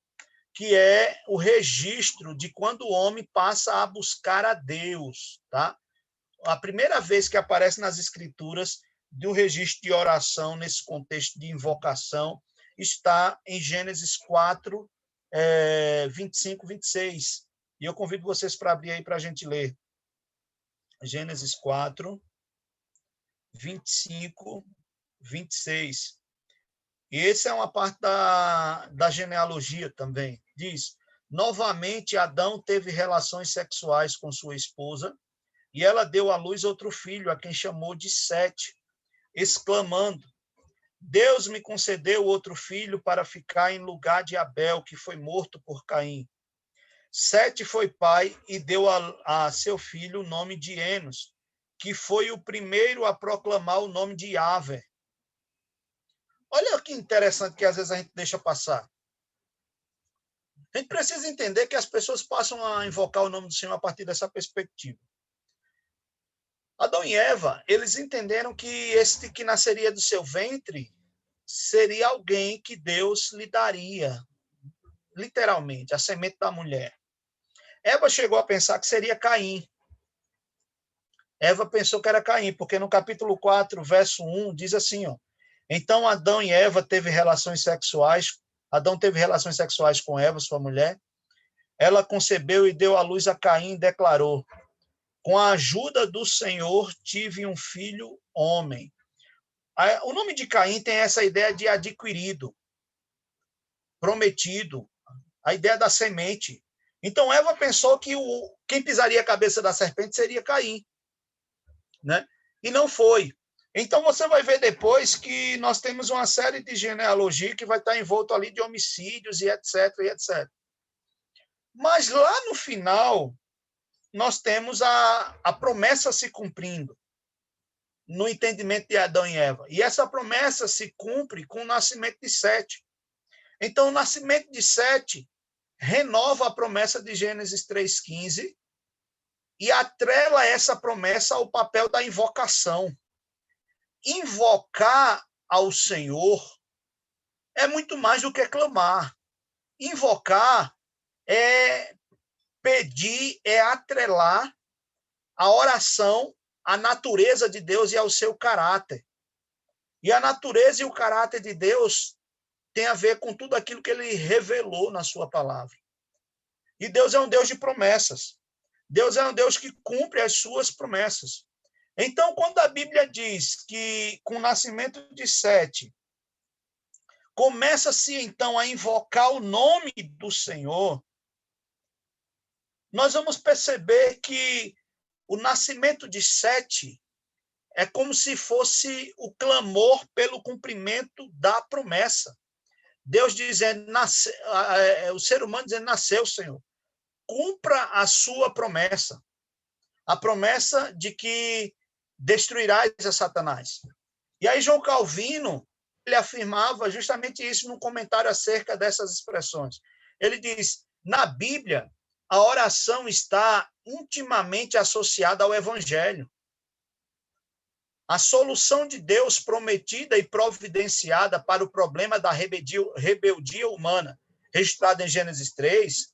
que é o registro de quando o homem passa a buscar a Deus. Tá? A primeira vez que aparece nas Escrituras de um registro de oração nesse contexto de invocação está em Gênesis 4, 25, 26. E eu convido vocês para abrir aí para a gente ler. Gênesis 4, 25, 26. E essa é uma parte da genealogia também. Diz, novamente Adão teve relações sexuais com sua esposa, e ela deu à luz outro filho, a quem chamou de Sete, exclamando, Deus me concedeu outro filho para ficar em lugar de Abel, que foi morto por Caim. Sete foi pai e deu a seu filho o nome de Enos, que foi o primeiro a proclamar o nome de Yahvé. Olha que interessante que às vezes a gente deixa passar. A gente precisa entender que as pessoas passam a invocar o nome do Senhor a partir dessa perspectiva. Adão e Eva, eles entenderam que este que nasceria do seu ventre seria alguém que Deus lhe daria, literalmente, a semente da mulher. Eva chegou a pensar que seria Caim. Eva pensou que era Caim, porque no capítulo 4, verso 1, diz assim, ó, então Adão e Eva teve relações sexuais, Adão teve relações sexuais com Eva, sua mulher, ela concebeu e deu à luz a Caim e declarou, com a ajuda do Senhor, tive um filho homem. O nome de Caim tem essa ideia de adquirido, prometido, a ideia da semente. Então, Eva pensou que quem pisaria a cabeça da serpente seria Caim. Né? E não foi. Então, você vai ver depois que nós temos uma série de genealogia que vai estar envolto ali de homicídios e etc, e etc. Mas lá no final, nós temos a promessa se cumprindo no entendimento de Adão e Eva. E essa promessa se cumpre com o nascimento de Sete. Então, o nascimento de Sete renova a promessa de Gênesis 3,15 e atrela essa promessa ao papel da invocação. Invocar ao Senhor é muito mais do que clamar. Invocar é pedir, é atrelar a oração à natureza de Deus e ao seu caráter. E a natureza e o caráter de Deus tem a ver com tudo aquilo que ele revelou na sua palavra. E Deus é um Deus de promessas. Deus é um Deus que cumpre as suas promessas. Então, quando a Bíblia diz que com o nascimento de Sete, começa-se então a invocar o nome do Senhor, nós vamos perceber que o nascimento de Sete é como se fosse o clamor pelo cumprimento da promessa. Deus dizendo, o ser humano dizendo, nasceu, Senhor. Cumpra a sua promessa. A promessa de que destruirás a Satanás. E aí João Calvino, ele afirmava justamente isso num comentário acerca dessas expressões. Ele diz, na Bíblia, a oração está intimamente associada ao Evangelho. A solução de Deus prometida e providenciada para o problema da rebeldia humana, registrada em Gênesis 3,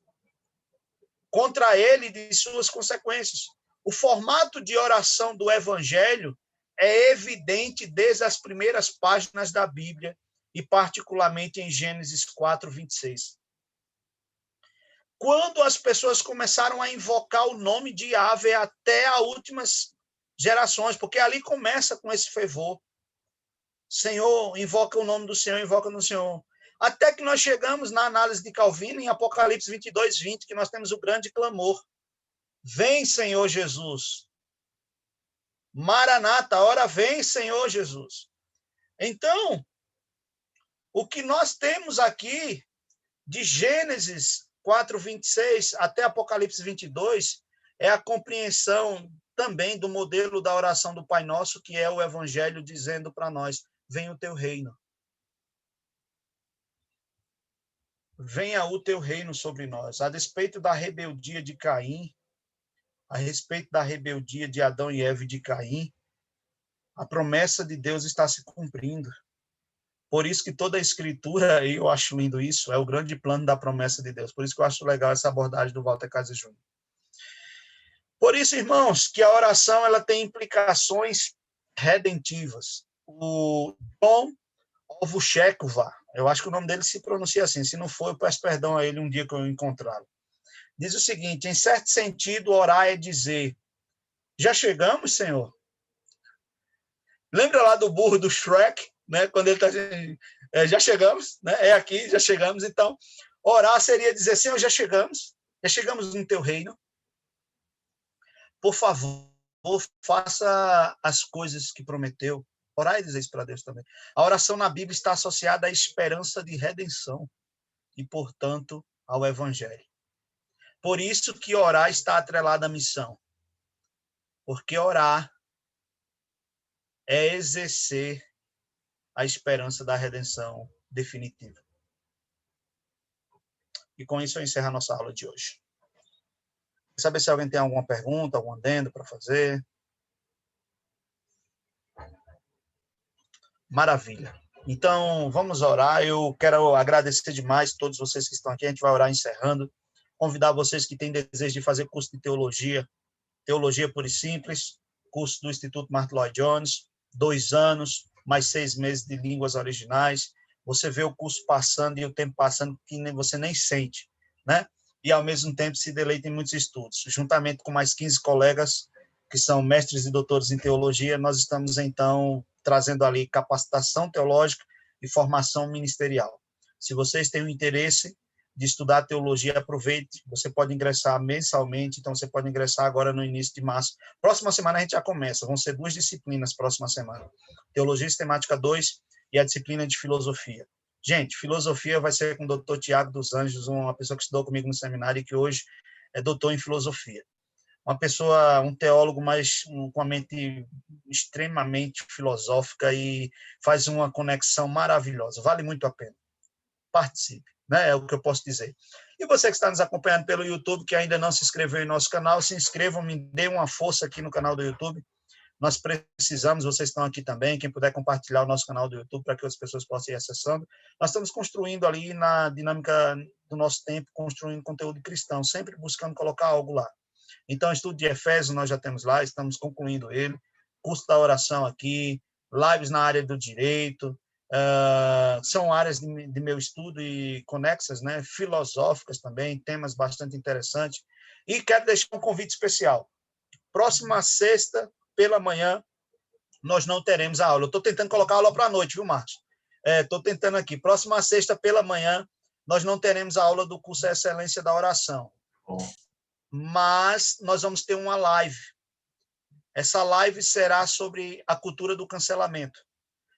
contra ele e de suas consequências. O formato de oração do Evangelho é evidente desde as primeiras páginas da Bíblia, e particularmente em Gênesis 4, 26. Quando as pessoas começaram a invocar o nome de Yahvé até as últimas gerações, porque ali começa com esse fervor. Senhor, invoca o nome do Senhor, invoca no Senhor. Até que nós chegamos na análise de Calvino, em Apocalipse 22, 20, que nós temos o grande clamor. Vem, Senhor Jesus. Maranata, ora vem, Senhor Jesus. Então, o que nós temos aqui, de Gênesis 4, 26 até Apocalipse 22, é a compreensão também do modelo da oração do Pai Nosso, que é o Evangelho dizendo para nós, venha o teu reino. Venha o teu reino sobre nós. A despeito da rebeldia de Caim, a respeito da rebeldia de Adão e Eva e de Caim, a promessa de Deus está se cumprindo. Por isso que toda a Escritura, e eu acho lindo isso, é o grande plano da promessa de Deus. Por isso que eu acho legal essa abordagem do Walter Case Jr. Por isso, irmãos, que a oração ela tem implicações redentivas. O John Ovushekova, eu acho que o nome dele se pronuncia assim, se não for, eu peço perdão a ele um dia que eu encontrá-lo. Diz o seguinte, em certo sentido, orar é dizer, já chegamos, Senhor? Lembra lá do burro do Shrek, né? Quando ele está dizendo, já chegamos, né? É aqui, já chegamos. Então, orar seria dizer, Senhor, já chegamos no teu reino. Por favor, faça as coisas que prometeu. Orar e dizer isso para Deus também. A oração na Bíblia está associada à esperança de redenção e, portanto, ao Evangelho. Por isso que orar está atrelado à missão. Porque orar é exercer a esperança da redenção definitiva. E com isso eu encerro a nossa aula de hoje. Quer saber se alguém tem alguma pergunta, algum adendo para fazer? Maravilha. Então, vamos orar. Eu quero agradecer demais a todos vocês que estão aqui. A gente vai orar encerrando. Convidar vocês que têm desejo de fazer curso de teologia, Teologia Pura e Simples, curso do Instituto Martyn Lloyd-Jones, 2 anos, mais 6 meses de línguas originais. Você vê o curso passando e o tempo passando que você nem sente, né? E, ao mesmo tempo, se deleita em muitos estudos. Juntamente com mais 15 colegas, que são mestres e doutores em teologia, nós estamos, então, trazendo ali capacitação teológica e formação ministerial. Se vocês têm o interesse de estudar teologia, aproveite. Você pode ingressar mensalmente, então você pode ingressar agora no início de março. Próxima semana a gente já começa, vão ser 2 disciplinas próxima semana. Teologia Sistemática 2 e a disciplina de filosofia. Gente, filosofia vai ser com o doutor Tiago dos Anjos, uma pessoa que estudou comigo no seminário e que hoje é doutor em filosofia. Uma pessoa, um teólogo, mas com a mente extremamente filosófica e faz uma conexão maravilhosa. Vale muito a pena. Participe, né? É o que eu posso dizer. E você que está nos acompanhando pelo YouTube, que ainda não se inscreveu em nosso canal, se inscrevam, me dê uma força aqui no canal do YouTube. Nós precisamos, vocês estão aqui também, quem puder compartilhar o nosso canal do YouTube para que outras pessoas possam ir acessando. Nós estamos construindo ali na dinâmica do nosso tempo, construindo conteúdo cristão, sempre buscando colocar algo lá. Então, estudo de Efésios nós já temos lá, estamos concluindo ele, curso da oração aqui, lives na área do direito, são áreas de meu estudo e conexas, né, filosóficas também, temas bastante interessantes. E quero deixar um convite especial. Próxima sexta, pela manhã, nós não teremos a aula. Eu estou tentando colocar a aula para a noite, viu, Marcos? Estou tentando aqui. Próxima sexta, pela manhã, nós não teremos a aula do curso Excelência da Oração. Mas nós vamos ter uma live. Essa live será sobre a cultura do cancelamento.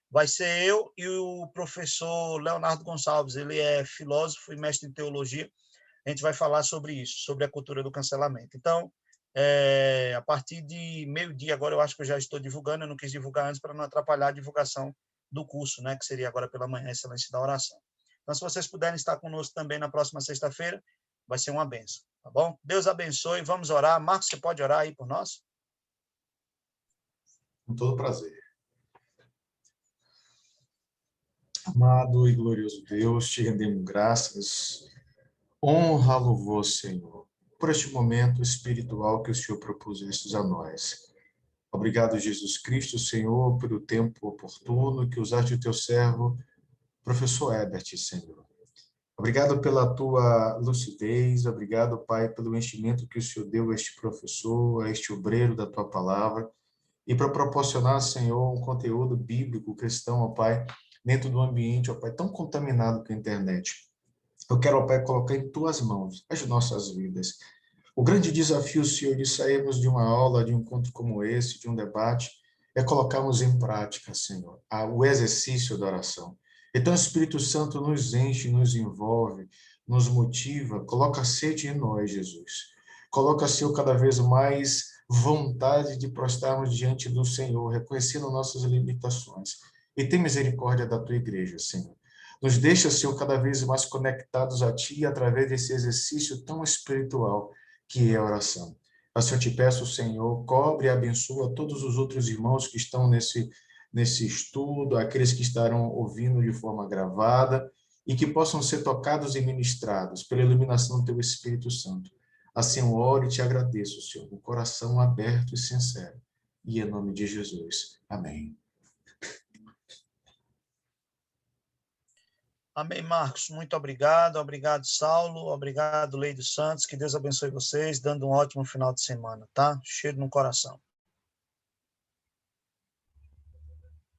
Vai ser eu e o professor Leonardo Gonçalves. Ele é filósofo e mestre em teologia. A gente vai falar sobre isso, sobre a cultura do cancelamento. Então, a partir de meio-dia, agora eu acho que eu já estou divulgando, eu não quis divulgar antes para não atrapalhar a divulgação do curso, né, que seria agora pela manhã, Excelência da Oração. Então, se vocês puderem estar conosco também na próxima sexta-feira, vai ser uma bênção, tá bom? Deus abençoe, vamos orar. Marcos, você pode orar aí por nós? Com todo prazer. Amado e glorioso Deus, te rendemos graças, honra, louvor, Senhor, por este momento espiritual que o Senhor propuseste a nós. Obrigado, Jesus Cristo, Senhor, pelo tempo oportuno que usaste o teu servo, professor Herbert, Senhor. Obrigado pela tua lucidez, obrigado, Pai, pelo enchimento que o Senhor deu a este professor, a este obreiro da tua palavra, e para proporcionar, Senhor, um conteúdo bíblico cristão, ó Pai, dentro do ambiente, ó Pai, tão contaminado com a internet. Eu quero, ó Pai, colocar em tuas mãos as nossas vidas. O grande desafio, Senhor, de sairmos de uma aula, de um encontro como esse, de um debate, é colocarmos em prática, Senhor, o exercício da oração. Então, o Espírito Santo nos enche, nos envolve, nos motiva, coloca sede em nós, Jesus. Coloca, Senhor, cada vez mais vontade de prostarmos diante do Senhor, reconhecendo nossas limitações. E tem misericórdia da tua igreja, Senhor. Nos deixa, Senhor, cada vez mais conectados a Ti através desse exercício tão espiritual que é a oração. Assim eu te peço, Senhor, cobre e abençoa todos os outros irmãos que estão nesse estudo, aqueles que estarão ouvindo de forma gravada e que possam ser tocados e ministrados pela iluminação do Teu Espírito Santo. Assim eu oro e te agradeço, Senhor, com o coração aberto e sincero. E em nome de Jesus. Amém. Amém, Marcos. Muito obrigado. Obrigado, Saulo. Obrigado, Lei dos Santos. Que Deus abençoe vocês, dando um ótimo final de semana, tá? Cheiro no coração.